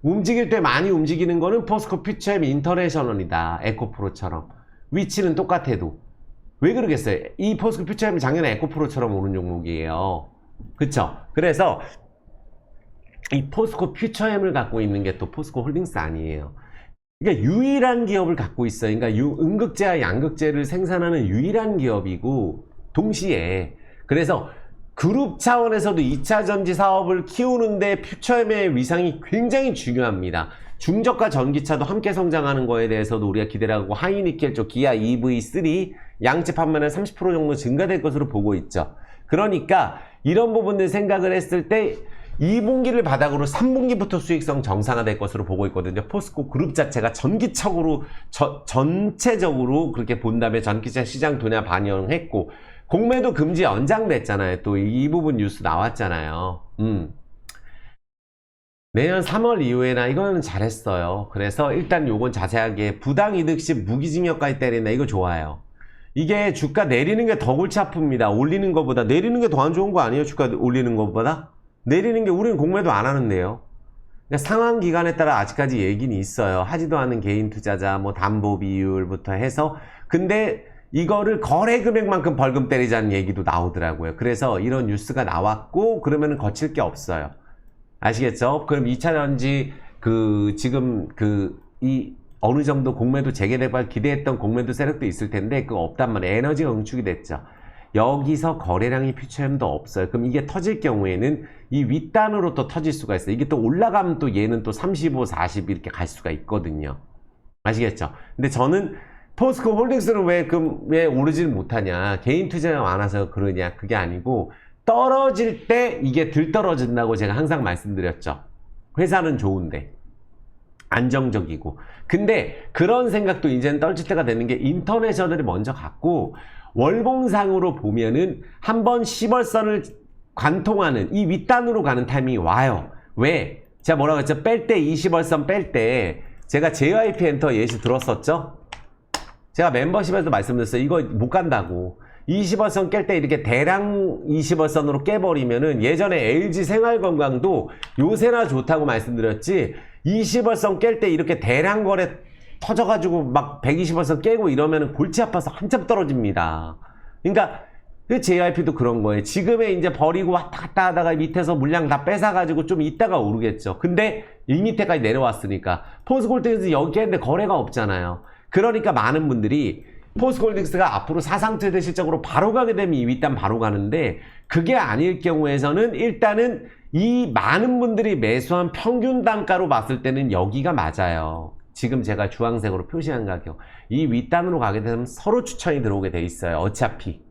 S1: 움직일 때 많이 움직이는 거는 포스코 퓨처엠 인터내셔널이다. 에코프로처럼. 위치는 똑같아도. 왜 그러겠어요? 이 포스코 퓨처엠이 작년에 에코프로처럼 오른 종목이에요. 그쵸? 그래서 이 포스코 퓨처엠을 갖고 있는 게 또 포스코 홀딩스 아니에요. 그러니까 유일한 기업을 갖고 있어요. 그러니까 음극재와 양극재를 생산하는 유일한 기업이고 동시에 그래서 그룹 차원에서도 2차 전지 사업을 키우는데 퓨처엠의 위상이 굉장히 중요합니다. 중저가 전기차도 함께 성장하는 거에 대해서도 우리가 기대를 하고 하이니켈 쪽 기아 EV3 양체 판매는 30% 정도 증가될 것으로 보고 있죠. 그러니까 이런 부분들 생각을 했을 때 2분기를 바닥으로 3분기부터 수익성 정상화될 것으로 보고 있거든요. 포스코 그룹 자체가 전기적으로 전체적으로 그렇게 본다면 전기차 시장 둔화 반영했고 공매도 금지 연장됐잖아요. 또 이 부분 뉴스 나왔잖아요. 내년 3월 이후에나 이거는 잘했어요. 그래서 일단 요건 자세하게 부당이득시 무기징역까지 때린다. 이거 좋아요. 이게 주가 내리는 게 더 골치 아픕니다. 올리는 것보다. 내리는 게 더 안 좋은 거 아니에요? 주가 올리는 것보다? 내리는 게 우리는 공매도 안 하는데요. 그러니까 상황 기간에 따라 아직까지 얘기는 있어요. 하지도 않은 개인 투자자, 뭐 담보 비율부터 해서. 근데 이거를 거래 금액만큼 벌금 때리자는 얘기도 나오더라고요. 그래서 이런 뉴스가 나왔고 그러면은 거칠 게 없어요. 아시겠죠? 그럼 2차전지 지금 이 어느 정도 공매도 재개될 기대했던 공매도 세력도 있을 텐데 그거 없단 말이에요. 에너지가 응축이 됐죠. 여기서 거래량이 퓨처엠도 없어요. 그럼 이게 터질 경우에는 이 윗단으로 또 터질 수가 있어요. 이게 또 올라가면 또 얘는 또 35, 40 이렇게 갈 수가 있거든요. 아시겠죠? 근데 저는 포스코 홀딩스는 왜 오르지를 못하냐. 개인 투자가 많아서 그러냐. 그게 아니고 떨어질 때 이게 들 떨어진다고 제가 항상 말씀드렸죠. 회사는 좋은데. 안정적이고. 근데 그런 생각도 이제는 떨칠 때가 되는 게 인터내셔널이 먼저 갔고 월봉상으로 보면은 한번 10월선을 관통하는 이 윗단으로 가는 타이밍이 와요. 왜? 제가 뭐라고 했죠? 뺄 때 20월선 뺄 때 제가 JYP 엔터 예시 들었었죠? 제가 멤버십에서 말씀드렸어요. 이거 못 간다고. 20월선 깰 때 이렇게 대량 20월선으로 깨버리면은 예전에 LG 생활건강도 요새나 좋다고 말씀드렸지 20월선 깰 때 이렇게 대량 거래 터져가지고 막 120월선 깨고 이러면은 골치 아파서 한참 떨어집니다. 그러니까 그 JYP도 그런 거예요. 지금에 이제 버리고 왔다 갔다 하다가 밑에서 물량 다 뺏어가지고 좀 이따가 오르겠죠. 근데 이 밑에까지 내려왔으니까 포스코홀딩스 여기 했는데 거래가 없잖아요. 그러니까 많은 분들이 포스코홀딩스가 앞으로 사상트레이드 실적으로 바로 가게 되면 이 윗단 바로 가는데 그게 아닐 경우에서는 일단은 이 많은 분들이 매수한 평균 단가로 봤을 때는 여기가 맞아요. 지금 제가 주황색으로 표시한 가격 이 윗단으로 가게 되면 서로 추천이 들어오게 돼 있어요. 어차피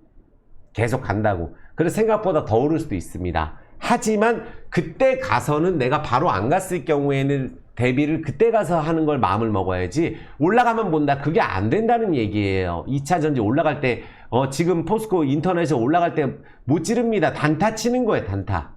S1: 계속 간다고. 그래서 생각보다 더 오를 수도 있습니다. 하지만 그때 가서는 내가 바로 안 갔을 경우에는 대비를 그때 가서 하는 걸 마음을 먹어야지 올라가면 본다. 그게 안 된다는 얘기예요. 2차전지 올라갈 때 지금 포스코 인터넷에 올라갈 때 못 지릅니다. 단타 치는 거예요. 단타.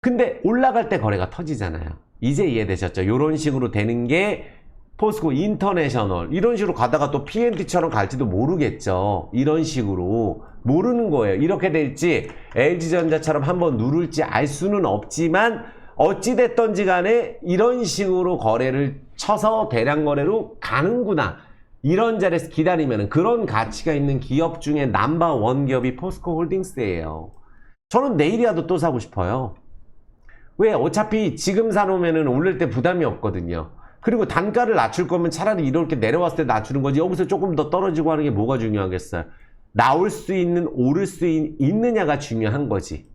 S1: 근데 올라갈 때 거래가 터지잖아요. 이제 이해되셨죠? 이런 식으로 되는 게 포스코 인터내셔널 이런 식으로 가다가 또 PNT처럼 갈지도 모르겠죠. 이런 식으로 모르는 거예요. 이렇게 될지 LG전자처럼 한번 누를지 알 수는 없지만 어찌됐던지 간에 이런 식으로 거래를 쳐서 대량 거래로 가는구나. 이런 자리에서 기다리면 그런 가치가 있는 기업 중에 넘버1 기업이 포스코 홀딩스예요. 저는 내일이라도 또 사고 싶어요. 왜? 어차피 지금 사놓으면 오를 때 부담이 없거든요. 그리고 단가를 낮출 거면 차라리 이렇게 내려왔을 때 낮추는 거지 여기서 조금 더 떨어지고 하는 게 뭐가 중요하겠어요? 나올 수 있는, 오를 수 있느냐가 중요한 거지.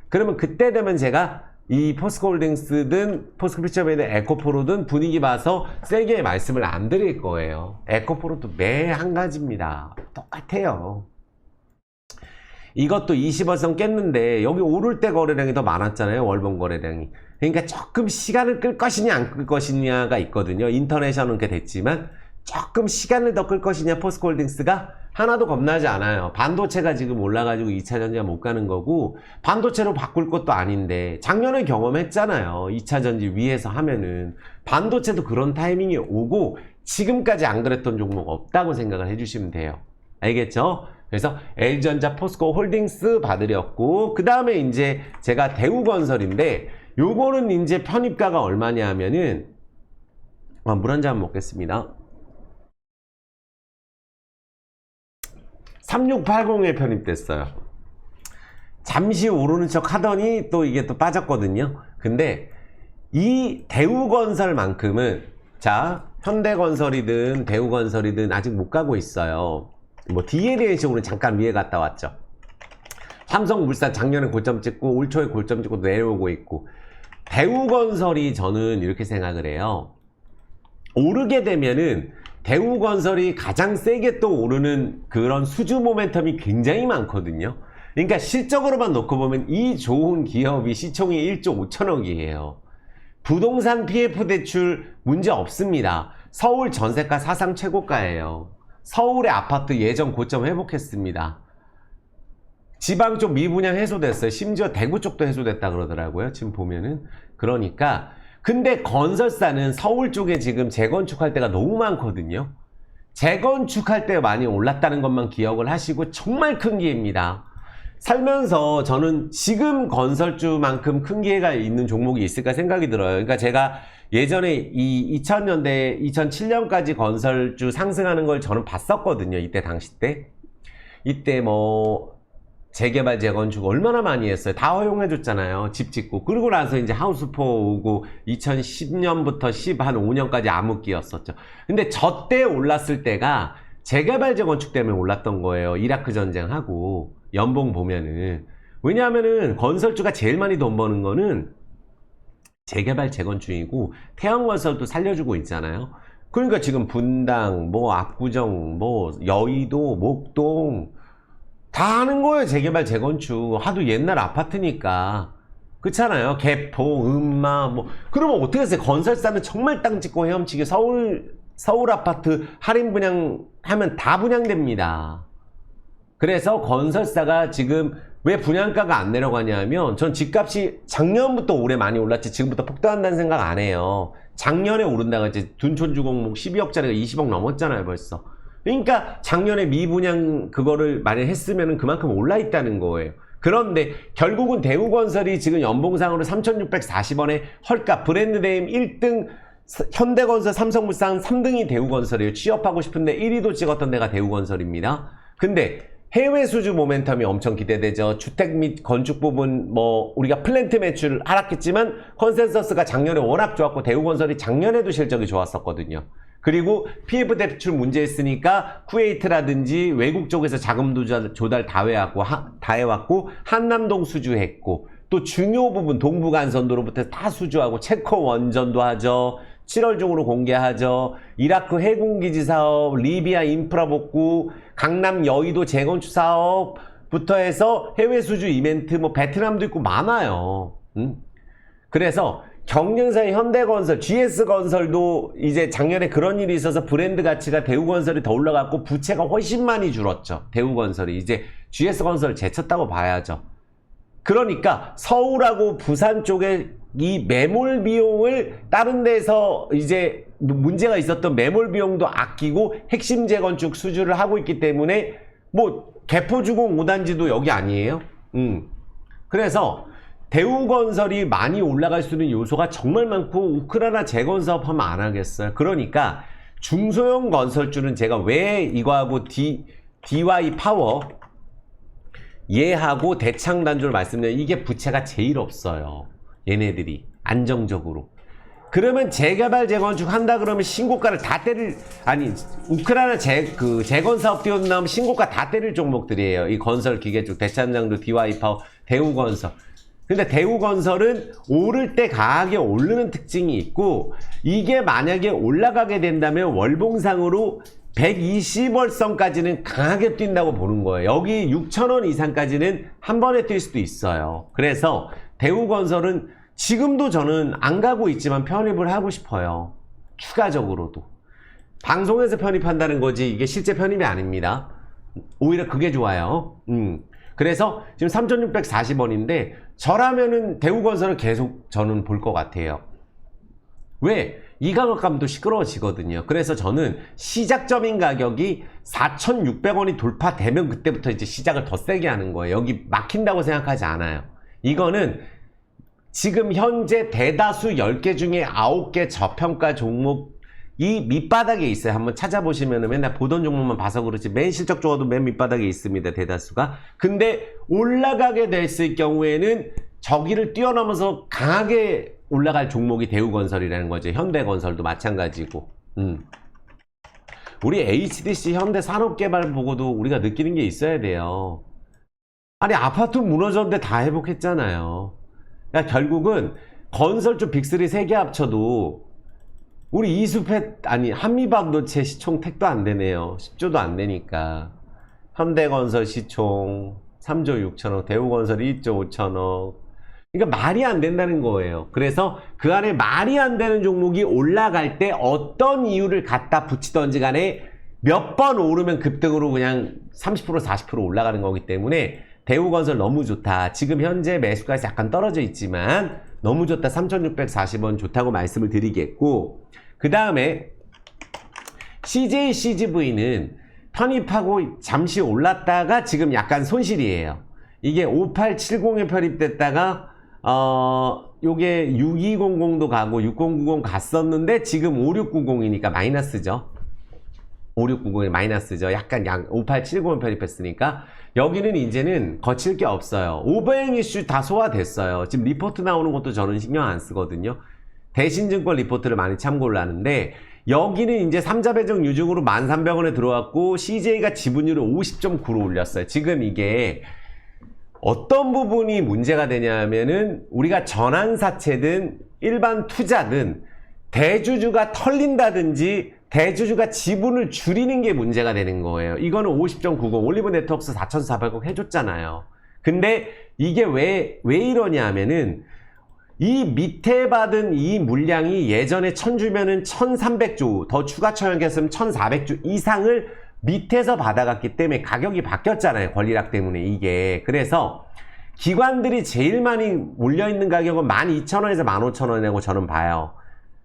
S1: 그러면 그때 되면 제가 이 포스코홀딩스든 포스코퓨처엠이든 에코프로든 분위기 봐서 세게 말씀을 안 드릴 거예요. 에코프로도 매 한 가지입니다. 똑같아요. 이것도 20월선 깼는데 여기 오를 때 거래량이 더 많았잖아요. 월봉 거래량이. 그러니까 조금 시간을 끌 것이냐 안 끌 것이냐가 있거든요. 인터내셔널은 그렇게 됐지만 조금 시간을 더 끌 것이냐 포스코홀딩스가 하나도 겁나지 않아요. 반도체가 지금 올라가지고 2차전지가 못 가는 거고 반도체로 바꿀 것도 아닌데 작년에 경험했잖아요. 2차전지 위에서 하면은 반도체도 그런 타이밍이 오고 지금까지 안 그랬던 종목 없다고 생각을 해주시면 돼요. 알겠죠? 그래서 LG전자 포스코 홀딩스 봐드렸고 그 다음에 이제 제가 대우건설인데 요거는 이제 편입가가 얼마냐 하면은, 물 한 잔 먹겠습니다. 3680에 편입됐어요. 잠시 오르는 척 하더니 또 이게 또 빠졌거든요. 근데 이 대우건설만큼은, 자, 현대건설이든 대우건설이든 아직 못 가고 있어요. 뭐 DLN식으로 잠깐 위에 갔다 왔죠. 삼성물산 작년에 고점 찍고 올 초에 고점 찍고 내려오고 있고, 대우건설이 저는 이렇게 생각을 해요. 오르게 되면은 대우건설이 가장 세게 또 오르는 그런 수주 모멘텀이 굉장히 많거든요. 그러니까 실적으로만 놓고 보면 이 좋은 기업이 시총이 1조 5천억이에요. 부동산 PF 대출 문제 없습니다. 서울 전세가 사상 최고가예요. 서울의 아파트 예전 고점 회복했습니다. 지방 쪽 미분양 해소됐어요. 심지어 대구 쪽도 해소됐다 그러더라고요. 지금 보면은. 그러니까 근데 건설사는 서울 쪽에 지금 재건축할 때가 너무 많거든요. 재건축할 때 많이 올랐다는 것만 기억을 하시고, 정말 큰 기회입니다. 살면서 저는 지금 건설주만큼 큰 기회가 있는 종목이 있을까 생각이 들어요. 그러니까 제가 예전에 이 2000년대 2007년까지 건설주 상승하는 걸 저는 봤었거든요. 이때 당시 때. 이때 뭐 재개발 재건축 얼마나 많이 했어요. 다 허용해줬잖아요. 집 짓고. 그러고 나서 이제 하우스포 오고 2010년부터 10한 5년까지 암흑기였었죠. 근데 저 때 올랐을 때가 재개발 재건축 때문에 올랐던 거예요. 이라크 전쟁하고 연봉 보면은. 왜냐하면은 건설주가 제일 많이 돈 버는 거는 재개발 재건축이고, 태양건설도 살려주고 있잖아요. 그러니까 지금 분당, 뭐 압구정, 뭐 여의도, 목동 다 하는 거예요. 재개발 재건축. 하도 옛날 아파트니까. 그렇잖아요. 개포, 음마 뭐. 그러면 어떻게 했어요? 건설사는 정말 땅 짓고 헤엄치게 서울 아파트 할인 분양하면 다 분양됩니다. 그래서 건설사가 지금 왜 분양가가 안 내려가냐면, 전 집값이 작년부터 올해 많이 올랐지 지금부터 폭등한다는 생각 안 해요. 작년에 오른다가 이제 둔촌주 공목 12억짜리가 20억 넘었잖아요 벌써. 그러니까 작년에 미분양 그거를 만약 했으면 그만큼 올라 있다는 거예요. 그런데 결국은 대우건설이 지금 연봉상으로 3,640원에 헐값, 브랜드네임 1등 현대건설, 삼성물산 3등이 대우건설이에요. 취업하고 싶은데 1위도 찍었던 데가 대우건설입니다. 근데 해외 수주 모멘텀이 엄청 기대되죠. 주택 및 건축 부분 뭐 우리가 플랜트 매출 하락했지만 컨센서스가 작년에 워낙 좋았고, 대우건설이 작년에도 실적이 좋았었거든요. 그리고 PF 대출 문제 있으니까 쿠웨이트라든지 외국 쪽에서 자금 조달 다 해왔고, 한남동 수주했고, 또 중요 부분 동부간선도로부터 다 수주하고, 체코 원전도 하죠. 7월 중으로 공개하죠. 이라크 해군기지 사업, 리비아 인프라 복구, 강남 여의도 재건축 사업부터 해서 해외 수주 이벤트, 뭐 베트남도 있고 많아요. 그래서 경쟁사의 현대건설, GS건설도 이제 작년에 그런 일이 있어서 브랜드 가치가 대우건설이 더 올라갔고 부채가 훨씬 많이 줄었죠. 대우건설이 이제 GS건설 제쳤다고 봐야죠. 그러니까 서울하고 부산 쪽에 이 매몰 비용을 다른 데서 이제 문제가 있었던 매몰 비용도 아끼고 핵심 재건축 수주를 하고 있기 때문에, 뭐 개포주공 5단지도 여기 아니에요? 그래서 대우건설이 많이 올라갈 수 있는 요소가 정말 많고, 우크라이나 재건사업 하면 안 하겠어요. 그러니까 중소형 건설주는 제가 왜 이거하고 DY 파워 얘하고 대창단조를 말씀드려요. 이게 부채가 제일 없어요. 얘네들이 안정적으로. 그러면 재개발 재건축 한다 그러면 신고가를 다 때릴, 아니 우크라이나 재건사업 뛰어나오면 신고가 다 때릴 종목들이에요. 이 건설 기계쪽 대창단조, DY 파워, 대우건설. 근데 대우건설은 오를 때 강하게 오르는 특징이 있고, 이게 만약에 올라가게 된다면 월봉상으로 120월선까지는 강하게 뛴다고 보는 거예요. 여기 6,000원 이상까지는 한 번에 뛸 수도 있어요. 그래서 대우건설은 지금도 저는 안 가고 있지만 편입을 하고 싶어요. 추가적으로도. 방송에서 편입한다는 거지 이게 실제 편입이 아닙니다. 오히려 그게 좋아요. 그래서 지금 3,640원인데 저라면은 대우건설을 계속 저는 볼 것 같아요. 왜? 이강학감도 시끄러워지거든요. 그래서 저는 시작점인 가격이 4,600원이 돌파되면 그때부터 이제 시작을 더 세게 하는 거예요. 여기 막힌다고 생각하지 않아요. 이거는 지금 현재 대다수 10개 중에 9개 저평가 종목이 밑바닥에 있어요. 한번 찾아보시면 맨날 보던 종목만 봐서 그렇지 맨 실적 좋아도 맨 밑바닥에 있습니다. 대다수가. 근데 올라가게 됐을 경우에는 저기를 뛰어넘어서 강하게 올라갈 종목이 대우건설이라는 거죠. 현대건설도 마찬가지고. 우리 HDC 현대산업개발 보고도 우리가 느끼는 게 있어야 돼요. 아니 아파트 무너졌는데 다 회복했잖아요. 그러니까 결국은 건설 쪽 빅3 3개 합쳐도 우리 이수펫 아니 한미반도체 시총 택도 안 되네요. 10조도 안 되니까. 현대건설 시총 3조 6천억, 대우건설 1조 5천억. 그러니까 말이 안 된다는 거예요. 그래서 그 안에 말이 안 되는 종목이 올라갈 때 어떤 이유를 갖다 붙이던지 간에 몇 번 오르면 급등으로 그냥 30% 40% 올라가는 거기 때문에 대우건설 너무 좋다. 지금 현재 매수가에서 약간 떨어져 있지만 너무 좋다. 3,640원 좋다고 말씀을 드리겠고, 그 다음에 CJ CGV는 편입하고 잠시 올랐다가 지금 약간 손실이에요. 이게 5870에 편입됐다가 요게 6200도 가고 6090 갔었는데 지금 5690이니까 마이너스죠. 5690이 마이너스죠. 약간 5870을 편입했으니까 여기는 이제는 거칠 게 없어요. 오버행 이슈 다 소화됐어요. 지금 리포트 나오는 것도 저는 신경 안 쓰거든요. 대신증권 리포트를 많이 참고를 하는데 여기는 이제 3자 배정 유증으로 1300원에 들어왔고 CJ가 지분율을 50.9로 올렸어요. 지금 이게 어떤 부분이 문제가 되냐면은 우리가 전환사채든 일반 투자든 대주주가 털린다든지 대주주가 지분을 줄이는 게 문제가 되는 거예요. 이거는 50.90 올리브 네트워크스 4,400억 해줬잖아요. 근데 이게 왜 이러냐면은 이 밑에 받은 이 물량이 예전에 1000주면은 1300조 더 추가 처형했으면 1400조 이상을 밑에서 받아갔기 때문에 가격이 바뀌었잖아요. 권리락 때문에 이게. 그래서 기관들이 제일 많이 몰려있는 가격은 12,000원에서 15,000원이라고 저는 봐요.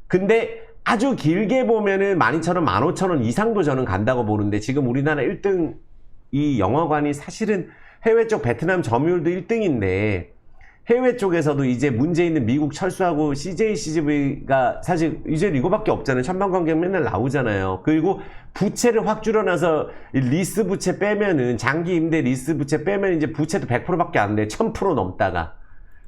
S1: 근데 아주 길게 보면은 12,000원, 15,000원 이상도 저는 간다고 보는데 지금 우리나라 1등 이 영화관이 사실은 해외 쪽 베트남 점유율도 1등인데 해외 쪽에서도 이제 문제 있는 미국 철수하고 CJ CGV가 사실 이제 이거밖에 없잖아요. 천만관객 맨날 나오잖아요. 그리고 부채를 확 줄여놔서 리스 부채 빼면은 장기 임대 리스 부채 빼면 이제 부채도 100%밖에 안 돼. 1000% 넘다가.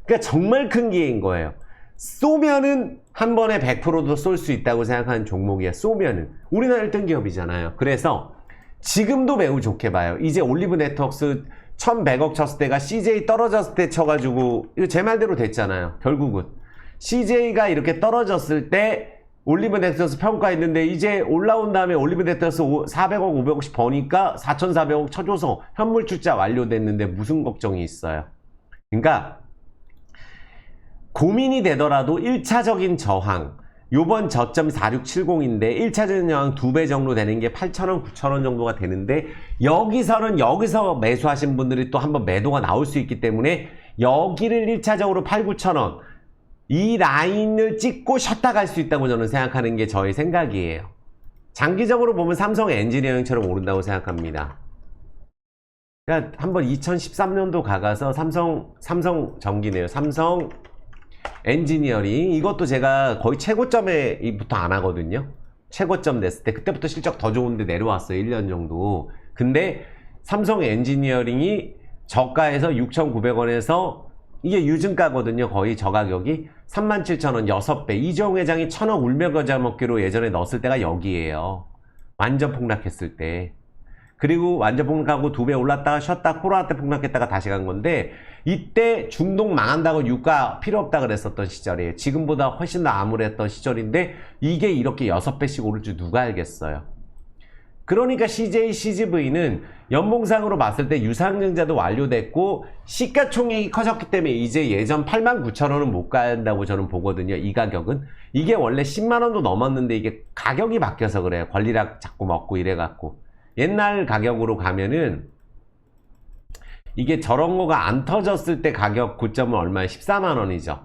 S1: 그러니까 정말 큰 기회인 거예요. 쏘면은 한 번에 100%도 쏠 수 있다고 생각하는 종목이야. 쏘면은. 우리나라 1등 기업이잖아요. 그래서 지금도 매우 좋게 봐요. 이제 올리브 네트워크스 1100억 쳤을 때가 CJ 떨어졌을 때 쳐가지고 이거 제 말대로 됐잖아요. 결국은 CJ가 이렇게 떨어졌을 때 올리브 네트워크스 평가했는데 이제 올라온 다음에 올리브 네트워크스 400억 500억씩 버니까 4,400억 쳐줘서 현물 출자 완료됐는데 무슨 걱정이 있어요. 그러니까 고민이 되더라도 1차적인 저항 요번 저점 4670인데 1차적인 저항 2배 정도 되는 게 8,000원, 9,000원 정도가 되는데 여기서 매수하신 분들이 또 한번 매도가 나올 수 있기 때문에 여기를 1차적으로 8, 9,000원 이 라인을 찍고 쉬었다 갈 수 있다고 저는 생각하는 게 저의 생각이에요. 장기적으로 보면 삼성 엔지니어링처럼 오른다고 생각합니다. 그러니까 한번 2013년도 가서 삼성 전기네요. 삼성 엔지니어링 이것도 제가 거의 최고점에부터 안 하거든요. 최고점 됐을 때 그때부터 실적 더 좋은데 내려왔어요. 1년 정도. 근데 삼성 엔지니어링이 저가에서 6,900원에서 이게 유증가거든요. 거의 저가격이 37,000원 6배. 이재용 회장이 1,000억 울며 겨자 먹기로 예전에 넣었을 때가 여기에요. 완전 폭락했을 때. 그리고 완전 폭락하고 2배 올랐다가 쉬었다 코로나 때 폭락했다가 다시 간 건데 이때 중동 망한다고 유가 필요 없다 그랬었던 시절이에요. 지금보다 훨씬 더 암울했던 시절인데 이게 이렇게 6배씩 오를 줄 누가 알겠어요. 그러니까 CJ CGV는 연봉상으로 봤을 때 유상증자도 완료됐고 시가총액이 커졌기 때문에 이제 예전 89,000원은 못 간다고 저는 보거든요. 이 가격은. 이게 원래 10만원도 넘었는데 이게 가격이 바뀌어서 그래요. 권리락 자꾸 먹고 이래갖고. 옛날 가격으로 가면은 이게 저런 거가 안 터졌을 때 가격 고점은 얼마에 14만원이죠.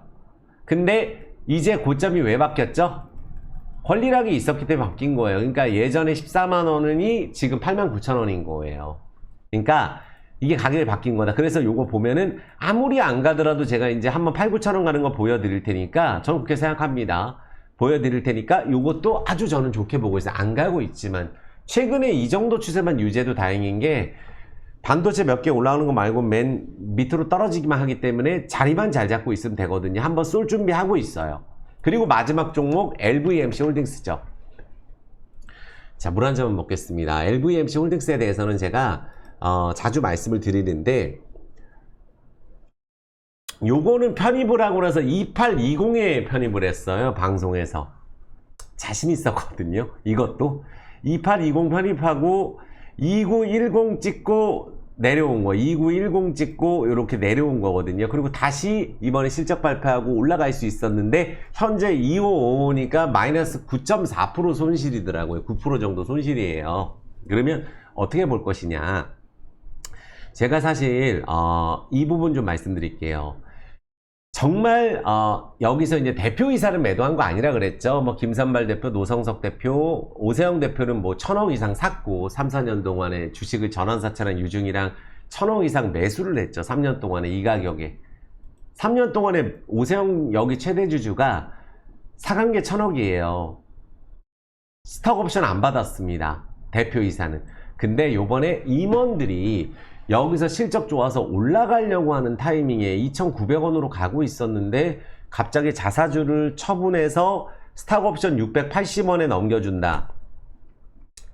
S1: 근데 이제 고점이 왜 바뀌었죠? 권리락이 있었기 때문에 바뀐 거예요. 그러니까 예전에 14만원이 지금 89,000원인 거예요. 그러니까 이게 가격이 바뀐 거다. 그래서 요거 보면은 아무리 안 가더라도 제가 이제 한번 8, 9천 원 가는 거 보여드릴 테니까 저는 그렇게 생각합니다. 보여드릴 테니까 요것도 아주 저는 좋게 보고 있어요. 안 가고 있지만 최근에 이 정도 추세만 유지해도 다행인 게 반도체 몇 개 올라오는 거 말고 맨 밑으로 떨어지기만 하기 때문에 자리만 잘 잡고 있으면 되거든요. 한번 쏠 준비하고 있어요. 그리고 마지막 종목 LVMC 홀딩스죠. 자, 물 한 잔만 먹겠습니다. LVMC 홀딩스에 대해서는 제가 자주 말씀을 드리는데 요거는 편입을 하고 나서 2820에 편입을 했어요. 방송에서 자신 있었거든요. 이것도 2820 편입하고 2910 찍고 내려온 거, 2910 찍고 이렇게 내려온 거거든요. 그리고 다시 이번에 실적 발표하고 올라갈 수 있었는데 현재 2555니까 마이너스 9.4% 손실이더라고요. 9% 정도 손실이에요. 그러면 어떻게 볼 것이냐? 제가 사실 이 부분 좀 말씀드릴게요. 정말 여기서 이제 대표이사를 매도한 거 아니라 그랬죠. 뭐 김선발 대표, 노성석 대표, 오세영 대표는 뭐 1000억 이상 샀고 3, 4년 동안에 주식을 전환사채랑 유증이랑 1000억 이상 매수를 했죠. 3년 동안에 이 가격에. 3년 동안에 오세영 여기 최대 주주가 사간 게 1000억이에요. 스톡옵션 안 받았습니다. 대표이사는. 근데 요번에 임원들이 여기서 실적 좋아서 올라가려고 하는 타이밍에 2,900원으로 가고 있었는데 갑자기 자사주를 처분해서 스탁옵션 680원에 넘겨준다.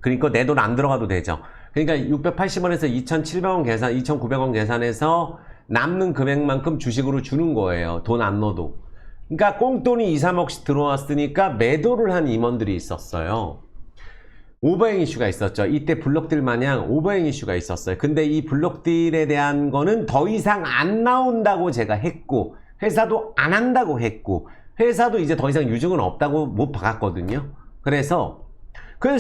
S1: 그러니까 내 돈 안 들어가도 되죠. 그러니까 680원에서 2,700원 계산, 2,900원 계산해서 남는 금액만큼 주식으로 주는 거예요. 돈 안 넣어도. 그러니까 꽁돈이 2, 3억씩 들어왔으니까 매도를 한 임원들이 있었어요. 오버행 이슈가 있었죠. 이때 블록딜 마냥 오버행 이슈가 있었어요. 근데 이 블록딜에 대한 거는 더 이상 안 나온다고 제가 했고 회사도 안 한다고 했고 회사도 이제 더 이상 유증은 없다고 못 박았거든요. 그래서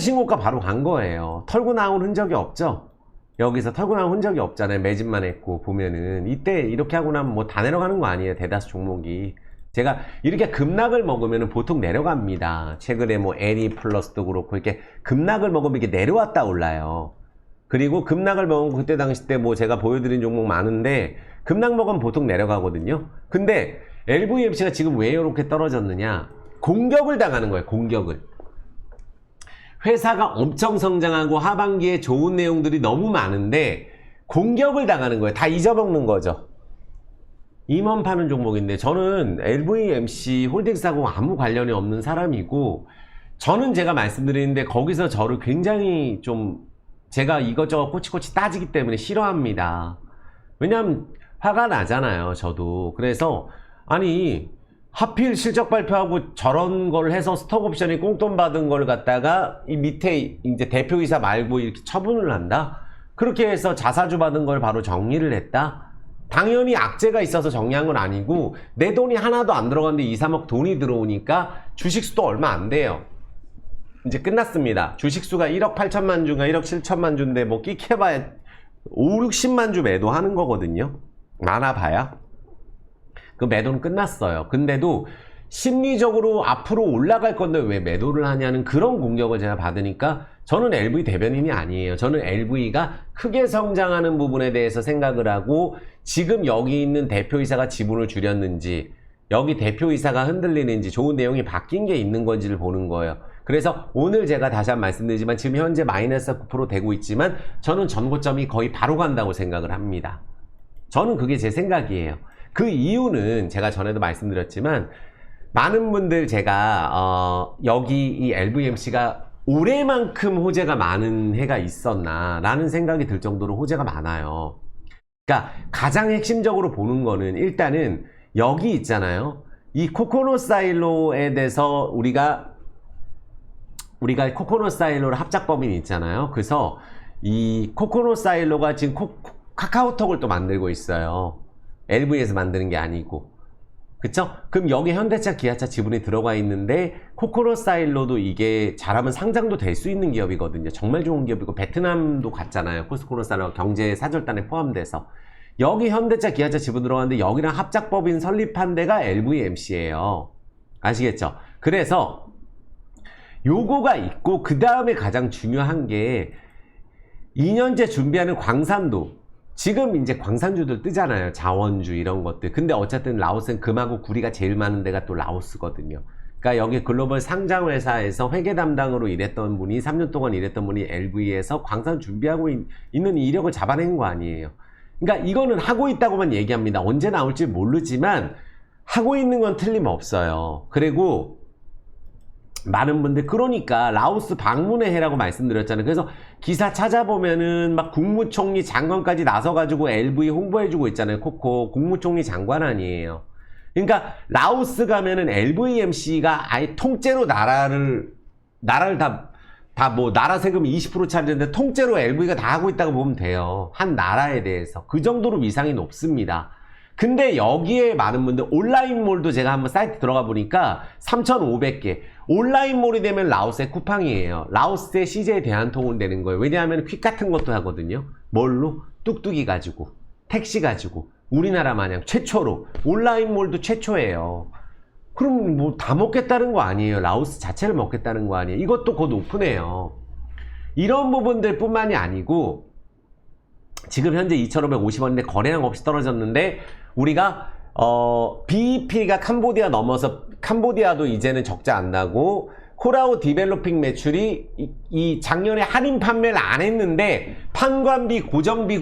S1: 신고가 바로 간 거예요. 털고 나온 흔적이 없죠. 여기서 털고 나온 흔적이 없잖아요. 매집만 했고 보면은 이때 이렇게 하고 나면 뭐 다 내려가는 거 아니에요. 대다수 종목이. 제가 이렇게 급락을 먹으면 보통 내려갑니다. 최근에 뭐 애니 플러스도 그렇고 이렇게 급락을 먹으면 이게 내려왔다 올라요. 그리고 급락을 먹은 그때 당시 때 뭐 제가 보여드린 종목 많은데 급락 먹으면 보통 내려가거든요. 근데 LVMC가 지금 왜 이렇게 떨어졌느냐? 공격을 당하는 거예요. 공격을. 회사가 엄청 성장하고 하반기에 좋은 내용들이 너무 많은데 공격을 당하는 거예요. 다 잊어먹는 거죠. 임원 파는 종목인데 저는 LVMC 홀딩스하고 아무 관련이 없는 사람이고 저는 제가 말씀드리는데 거기서 저를 굉장히 좀 제가 이것저것 꼬치꼬치 따지기 때문에 싫어합니다. 왜냐면 화가 나잖아요. 저도. 그래서 아니 하필 실적 발표하고 저런 걸 해서 스톡옵션이 꽁돈 받은 걸 갖다가 이 밑에 이제 대표이사 말고 이렇게 처분을 한다? 그렇게 해서 자사주 받은 걸 바로 정리를 했다? 당연히 악재가 있어서 정리한 건 아니고 내 돈이 하나도 안 들어갔는데 2, 3억 돈이 들어오니까 주식수도 얼마 안 돼요. 이제 끝났습니다. 주식수가 1억 8천만 주가 1억 7천만 주인데 뭐 끼켜봐야 5, 60만 주 매도하는 거거든요. 많아봐야. 그 매도는 끝났어요. 근데도 심리적으로 앞으로 올라갈 건데 왜 매도를 하냐는 그런 공격을 제가 받으니까 저는 LV 대변인이 아니에요. 저는 LV가 크게 성장하는 부분에 대해서 생각을 하고 지금 여기 있는 대표이사가 지분을 줄였는지 여기 대표이사가 흔들리는지 좋은 내용이 바뀐 게 있는 건지를 보는 거예요. 그래서 오늘 제가 다시 한번 말씀드리지만 지금 현재 마이너스 9% 되고 있지만 저는 전고점이 거의 바로 간다고 생각을 합니다. 저는 그게 제 생각이에요. 그 이유는 제가 전에도 말씀드렸지만 많은 분들 제가 여기 이 LVMC가 올해만큼 호재가 많은 해가 있었나 라는 생각이 들 정도로 호재가 많아요. 그러니까 가장 핵심적으로 보는 거는 일단은 여기 있잖아요. 이 코코넛 사일로에 대해서 우리가 코코넛 사일로를 합작법인이 있잖아요. 그래서 이 코코넛 사일로가 지금 카카오톡을 또 만들고 있어요. LV에서 만드는 게 아니고. 그쵸? 그럼 여기 현대차, 기아차 지분이 들어가 있는데 코코넛 사일로도 이게 잘하면 상장도 될 수 있는 기업이거든요. 정말 좋은 기업이고 베트남도 갔잖아요. 코코넛 사일로 경제 사절단에 포함돼서. 여기 현대차, 기아차 지분 들어가는데 여기랑 합작법인 설립한 데가 LVMC예요. 아시겠죠? 그래서 요거가 있고 그 다음에 가장 중요한 게 2년째 준비하는 광산도 지금 이제 광산주들 뜨잖아요. 자원주 이런 것들. 근데 어쨌든 라오스는 금하고 구리가 제일 많은 데가 또 라오스거든요. 그러니까 여기 글로벌 상장회사에서 회계 담당으로 일했던 분이 3년 동안 일했던 분이 LV에서 광산 준비하고 있는 이력을 잡아낸 거 아니에요. 그러니까 이거는 하고 있다고만 얘기합니다. 언제 나올지 모르지만 하고 있는 건 틀림없어요. 그리고 많은 분들 그러니까 라오스 방문을 해라고 말씀드렸잖아요. 그래서 기사 찾아보면은 막 국무총리 장관까지 나서가지고 LV 홍보해주고 있잖아요. 코코 국무총리 장관 아니에요. 그러니까 라오스 가면은 LVMC가 아예 통째로 나라를 다 뭐 나라 세금 20% 차리는데 통째로 LV가 다 하고 있다고 보면 돼요. 한 나라에 대해서 그 정도로 위상이 높습니다. 근데 여기에 많은 분들 온라인몰도 제가 한번 사이트 들어가 보니까 3,500개 온라인몰이 되면 라오스의 쿠팡이에요. 라오스의 CJ 대한통운 되는 거예요. 왜냐하면 퀵 같은 것도 하거든요. 뭘로? 뚝뚝이 가지고 택시 가지고 우리나라 마냥 최초로 온라인몰도 최초예요. 그럼 뭐 다 먹겠다는 거 아니에요. 라오스 자체를 먹겠다는 거 아니에요. 이것도 곧 오픈해요. 이런 부분들 뿐만이 아니고 지금 현재 2,550원인데 거래량 없이 떨어졌는데 우리가 BEP가 캄보디아 넘어서 캄보디아도 이제는 적자 안 나고 코라오 디벨로핑 매출이 이 작년에 할인 판매를 안 했는데 판관비 고정비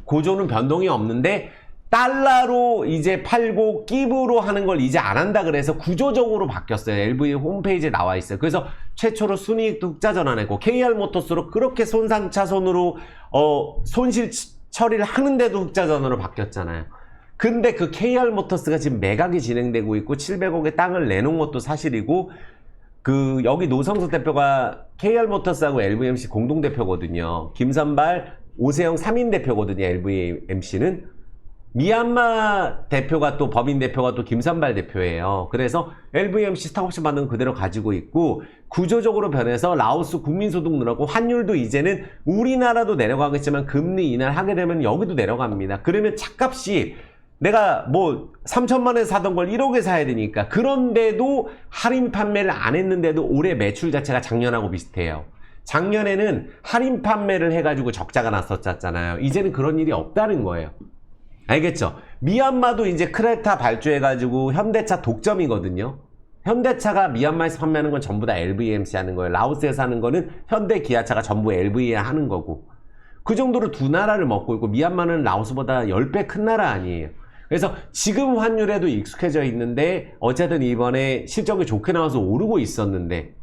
S1: 고조는 변동이 없는데 달러로 이제 팔고 끼브로 하는 걸 이제 안 한다 그래서 구조적으로 바뀌었어요. LV 홈페이지에 나와 있어요. 그래서 최초로 순이익도 흑자 전환했고 KR모터스로 그렇게 손상차손으로 손실 처리를 하는데도 흑자 전환으로 바뀌었잖아요. 근데 그 KR모터스가 지금 매각이 진행되고 있고 700억의 땅을 내놓은 것도 사실이고 그 여기 노성석 대표가 KR모터스하고 LVMC 공동대표거든요. 김선발, 오세영 3인 대표거든요. LVMC는 미얀마 대표가 또 법인 대표가 또 김선발 대표예요. 그래서 LVMC 스톡옵션 받는 거 그대로 가지고 있고 구조적으로 변해서 라오스 국민소득 늘었고 환율도 이제는 우리나라도 내려가겠지만 금리 인하하게 되면 여기도 내려갑니다. 그러면 차값이 내가 뭐 3천만 원에 사던 걸 1억에 사야 되니까 그런데도 할인 판매를 안 했는데도 올해 매출 자체가 작년하고 비슷해요. 작년에는 할인 판매를 해가지고 적자가 났었잖아요. 이제는 그런 일이 없다는 거예요. 알겠죠? 미얀마도 이제 크레타 발주해가지고 현대차 독점이거든요. 현대차가 미얀마에서 판매하는 건 전부 다 LVMC 하는 거예요. 라오스에서 하는 거는 현대 기아차가 전부 LV에 하는 거고. 그 정도로 두 나라를 먹고 있고 미얀마는 라오스보다 10배 큰 나라 아니에요. 그래서 지금 환율에도 익숙해져 있는데 어쨌든 이번에 실적이 좋게 나와서 오르고 있었는데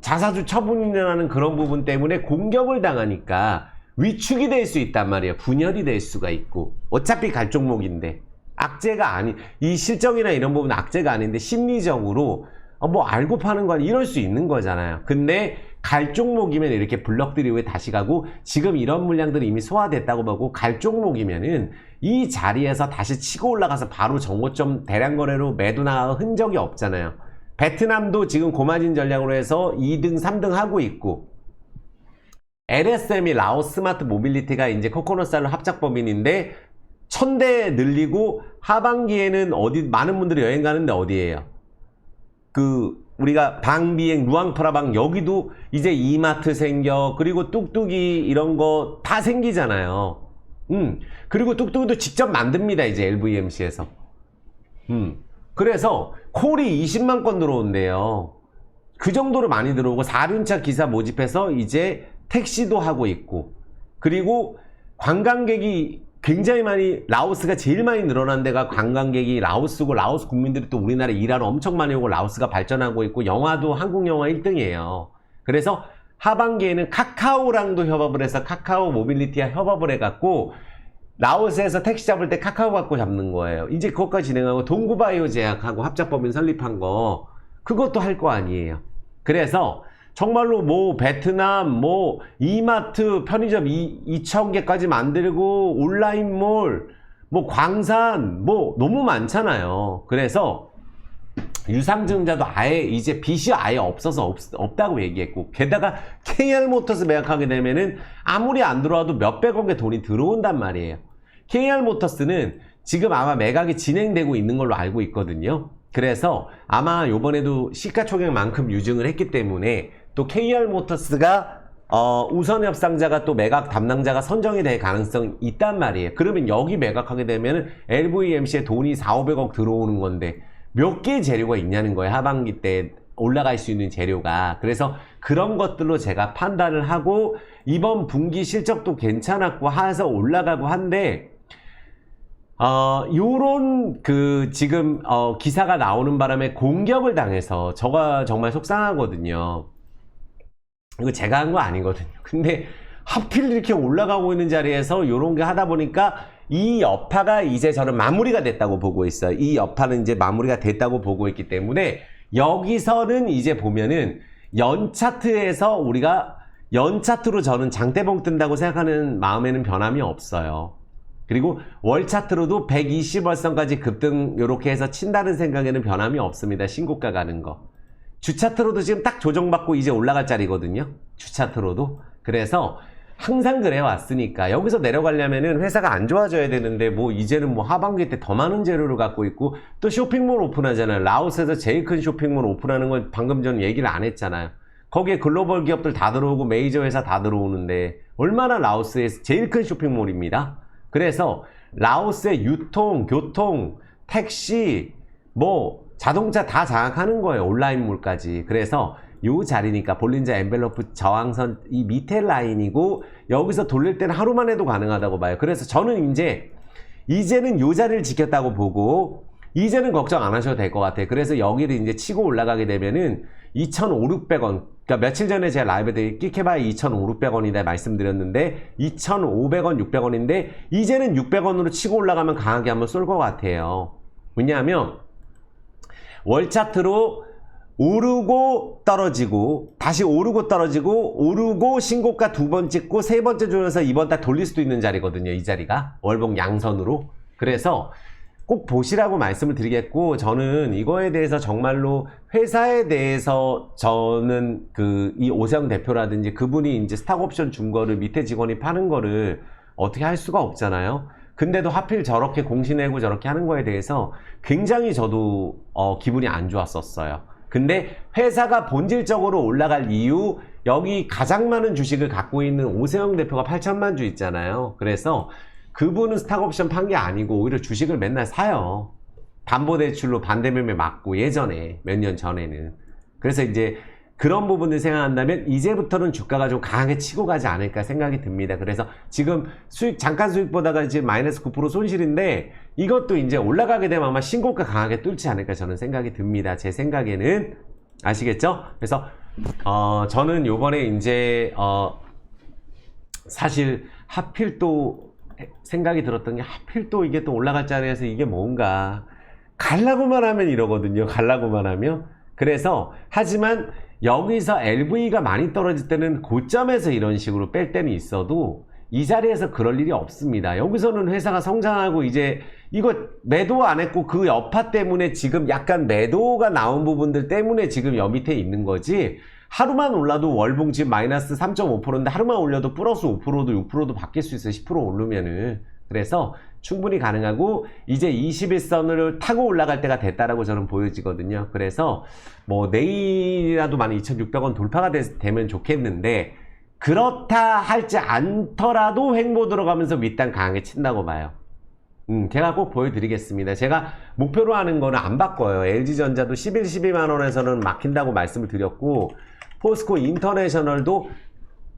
S1: 자사주 처분이라는 그런 부분 때문에 공격을 당하니까 위축이 될 수 있단 말이에요. 분열이 될 수가 있고 어차피 갈 종목인데 악재가 아닌 이 실적이나 이런 부분은 악재가 아닌데 심리적으로 뭐 알고 파는 건 이럴 수 있는 거잖아요. 근데 갈 종목이면 이렇게 블럭들이 왜 다시 가고 지금 이런 물량들이 이미 소화됐다고 보고 갈 종목이면은 이 자리에서 다시 치고 올라가서 바로 정고점 대량 거래로 매도 나갈 흔적이 없잖아요. 베트남도 지금 고마진 전략으로 해서 2등 3등 하고 있고 LSM이 라오스 스마트 모빌리티가 이제 코코넛살로 합작법인인데 1000대 늘리고 하반기에는 어디 많은 분들이 여행 가는데 어디예요? 그 우리가 방비행 루앙프라방 여기도 이제 이마트 생겨 그리고 뚝뚝이 이런 거 다 생기잖아요. 그리고 뚝뚝이도 직접 만듭니다. 이제 LVMC에서. 그래서 콜이 20만 건 들어온대요. 그 정도로 많이 들어오고 4륜차 기사 모집해서 이제 택시도 하고 있고 그리고 관광객이 굉장히 많이 라오스가 제일 많이 늘어난 데가 관광객이 라오스고 라오스 국민들이 또 우리나라에 일하러 엄청 많이 오고 라오스가 발전하고 있고 영화도 한국 영화 1등이에요. 그래서 하반기에는 카카오랑도 협업을 해서 카카오 모빌리티와 협업을 해갖고 라오스에서 택시 잡을 때 카카오 갖고 잡는 거예요. 이제 그것까지 진행하고 동구바이오 제약하고 합작법인 설립한 거 그것도 할 거 아니에요. 그래서 정말로 뭐 베트남 뭐 이마트 편의점 2,000개까지 만들고 온라인몰 뭐 광산 뭐 너무 많잖아요. 그래서 유상증자도 아예 이제 빚이 아예 없어서 없다고 얘기했고 게다가 KR모터스 매각하게 되면은 아무리 안 들어와도 몇백억의 돈이 들어온단 말이에요. KR모터스는 지금 아마 매각이 진행되고 있는 걸로 알고 있거든요. 그래서 아마 요번에도 시가총액만큼 유증을 했기 때문에 또 KR모터스가 우선 협상자가 또 매각 담당자가 선정이 될 가능성이 있단 말이에요. 그러면 여기 매각하게 되면 LVMC에 돈이 4,500억 들어오는 건데 몇 개의 재료가 있냐는 거예요. 하반기 때 올라갈 수 있는 재료가. 그래서 그런 것들로 제가 판단을 하고 이번 분기 실적도 괜찮았고 해서 올라가고 한데 요런 지금 기사가 나오는 바람에 공격을 당해서 저가 정말 속상하거든요. 이거 제가 한 거 아니거든요. 근데 하필 이렇게 올라가고 있는 자리에서 요런 게 하다 보니까 이 여파가 이제 저는 마무리가 됐다고 보고 있어요. 이 여파는 이제 마무리가 됐다고 보고 있기 때문에 여기서는 이제 보면은 연차트에서 우리가 연차트로 저는 장대봉 뜬다고 생각하는 마음에는 변함이 없어요. 그리고 월차트로도 120월선까지 급등 요렇게 해서 친다는 생각에는 변함이 없습니다. 신고가 가는 거. 주차트로도 지금 딱 조정받고 이제 올라갈 자리거든요. 주차트로도. 그래서 항상 그래 왔으니까 여기서 내려가려면은 회사가 안 좋아져야 되는데 뭐 이제는 뭐 하반기 때 더 많은 재료를 갖고 있고 또 쇼핑몰 오픈하잖아요. 라오스에서 제일 큰 쇼핑몰 오픈하는 건 방금 전 얘기를 안 했잖아요. 거기에 글로벌 기업들 다 들어오고 메이저 회사 다 들어오는데 얼마나 라오스에서 제일 큰 쇼핑몰입니다. 그래서 라오스의 유통, 교통, 택시, 뭐 자동차 다 장악하는 거예요. 온라인몰까지. 그래서 요 자리니까 볼린저 엔벨로프 저항선 이 밑에 라인이고 여기서 돌릴 때는 하루만 해도 가능하다고 봐요. 그래서 저는 이제는 요 자리를 지켰다고 보고 이제는 걱정 안 하셔도 될 것 같아요. 그래서 여기를 이제 치고 올라가게 되면은 2,500원 그러니까 며칠 전에 제가 라이브 때 끽해봐야 2,500원이다 말씀드렸는데 2,500원, 600원인데 이제는 600원으로 치고 올라가면 강하게 한번 쏠 것 같아요. 왜냐하면 월차트로 오르고 떨어지고 다시 오르고 떨어지고 오르고 신고가 두 번 찍고 세 번째 조여서 이번 달 돌릴 수도 있는 자리거든요. 이 자리가 월봉 양선으로. 그래서 꼭 보시라고 말씀을 드리겠고 저는 이거에 대해서 정말로 회사에 대해서 저는 이 오세영 대표라든지 그분이 이제 스탁옵션 준 거를 밑에 직원이 파는 거를 어떻게 할 수가 없잖아요. 근데도 하필 저렇게 공시내고 저렇게 하는 거에 대해서 굉장히 저도 기분이 안 좋았었어요. 근데 회사가 본질적으로 올라갈 이유 여기 가장 많은 주식을 갖고 있는 오세영 대표가 8천만 주 있잖아요. 그래서 그분은 스탁옵션 판 게 아니고 오히려 주식을 맨날 사요. 담보대출로 반대매매 맞고 예전에 몇 년 전에는. 그래서 이제 그런 부분을 생각한다면 이제부터는 주가가 좀 강하게 치고 가지 않을까 생각이 듭니다. 그래서 지금 수익 잠깐 수익 보다가 지금 마이너스 9% 손실인데 이것도 이제 올라가게 되면 아마 신고가 강하게 뚫지 않을까 저는 생각이 듭니다. 제 생각에는. 아시겠죠? 그래서 저는 요번에 이제 사실 하필 또 생각이 들었던 게 하필 또 이게 또 올라갈 자리에서 이게 뭔가 갈라고만 하면 이러거든요. 갈라고만 하면. 그래서 하지만 여기서 LV가 많이 떨어질 때는 고점에서 이런 식으로 뺄 때는 있어도 이 자리에서 그럴 일이 없습니다. 여기서는 회사가 성장하고 이제 이거 매도 안 했고 그 여파 때문에 지금 약간 매도가 나온 부분들 때문에 지금 여 밑에 있는 거지 하루만 올라도 월봉 지금 마이너스 3.5%인데 하루만 올려도 플러스 5%도 6%도 바뀔 수 있어요. 10% 오르면은. 그래서 충분히 가능하고 이제 21선을 타고 올라갈 때가 됐다라고 저는 보여지거든요. 그래서 뭐 내일이라도 만 2,600원 돌파가 되면 좋겠는데 그렇다 할지 않더라도 횡보 들어가면서 윗단 강하게 친다고 봐요. 제가 꼭 보여드리겠습니다. 제가 목표로 하는 거는 안 바꿔요. LG전자도 11, 12만원에서는 막힌다고 말씀을 드렸고 포스코 인터내셔널도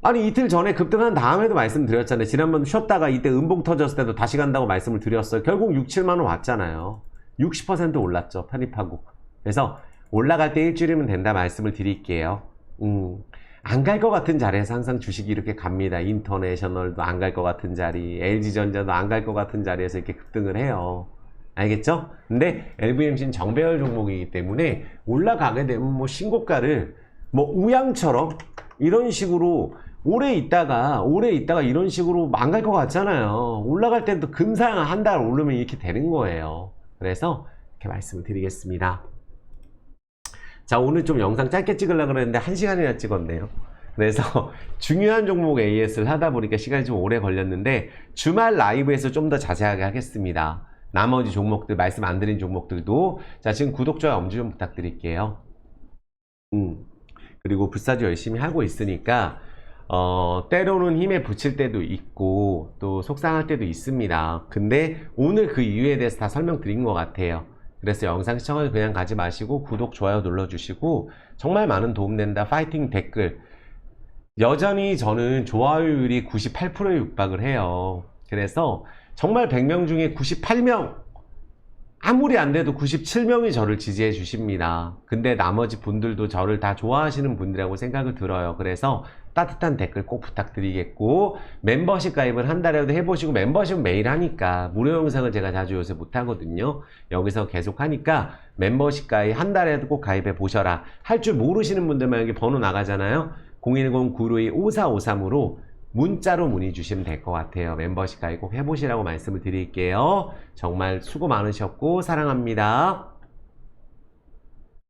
S1: 아니 이틀 전에 급등한 다음에도 말씀드렸잖아요. 지난번 쉬었다가 이때 음봉 터졌을 때도 다시 간다고 말씀을 드렸어요. 결국 6, 7만원 왔잖아요. 60% 올랐죠. 편입하고. 그래서 올라갈 때 일주일이면 된다 말씀을 드릴게요. 안 갈 것 같은 자리에서 항상 주식이 이렇게 갑니다. 인터내셔널도 안 갈 것 같은 자리, LG전자도 안 갈 것 같은 자리에서 이렇게 급등을 해요. 알겠죠? 근데 LVMC는 정배열 종목이기 때문에 올라가게 되면 뭐 신고가를 뭐 우양처럼 이런 식으로 오래 있다가 이런 식으로 안 갈 것 같잖아요. 올라갈 때는 또 금상 한 달 오르면 이렇게 되는 거예요. 그래서 이렇게 말씀을 드리겠습니다. 자, 오늘 좀 영상 짧게 찍으려고 그랬는데 1시간이나 찍었네요. 그래서 중요한 종목 AS를 하다 보니까 시간이 좀 오래 걸렸는데 주말 라이브에서 좀 더 자세하게 하겠습니다. 나머지 종목들 말씀 안 드린 종목들도 자 지금 구독, 좋아요, 엄지 좀 부탁드릴게요. 그리고 불사조 열심히 하고 있으니까 때로는 힘에 부칠 때도 있고 또 속상할 때도 있습니다. 근데 오늘 그 이유에 대해서 다 설명드린 것 같아요. 그래서 영상 시청을 그냥 가지 마시고 구독, 좋아요 눌러주시고 정말 많은 도움된다 파이팅 댓글. 여전히 저는 좋아요율이 98%에 육박을 해요. 그래서 정말 100명 중에 98명, 아무리 안 돼도 97명이 저를 지지해 주십니다. 근데 나머지 분들도 저를 다 좋아하시는 분들이라고 생각을 들어요. 그래서 따뜻한 댓글 꼭 부탁드리겠고, 멤버십 가입을 한 달에도 해보시고, 멤버십은 매일 하니까 무료 영상을 제가 자주 요새 못하거든요. 여기서 계속 하니까 멤버십 가입 한 달에도 꼭 가입해 보셔라. 할 줄 모르시는 분들만 여기 번호 나가잖아요. 010-962-5453으로 문자로 문의 주시면 될 것 같아요. 멤버십 가입 꼭 해보시라고 말씀을 드릴게요. 정말 수고 많으셨고 사랑합니다.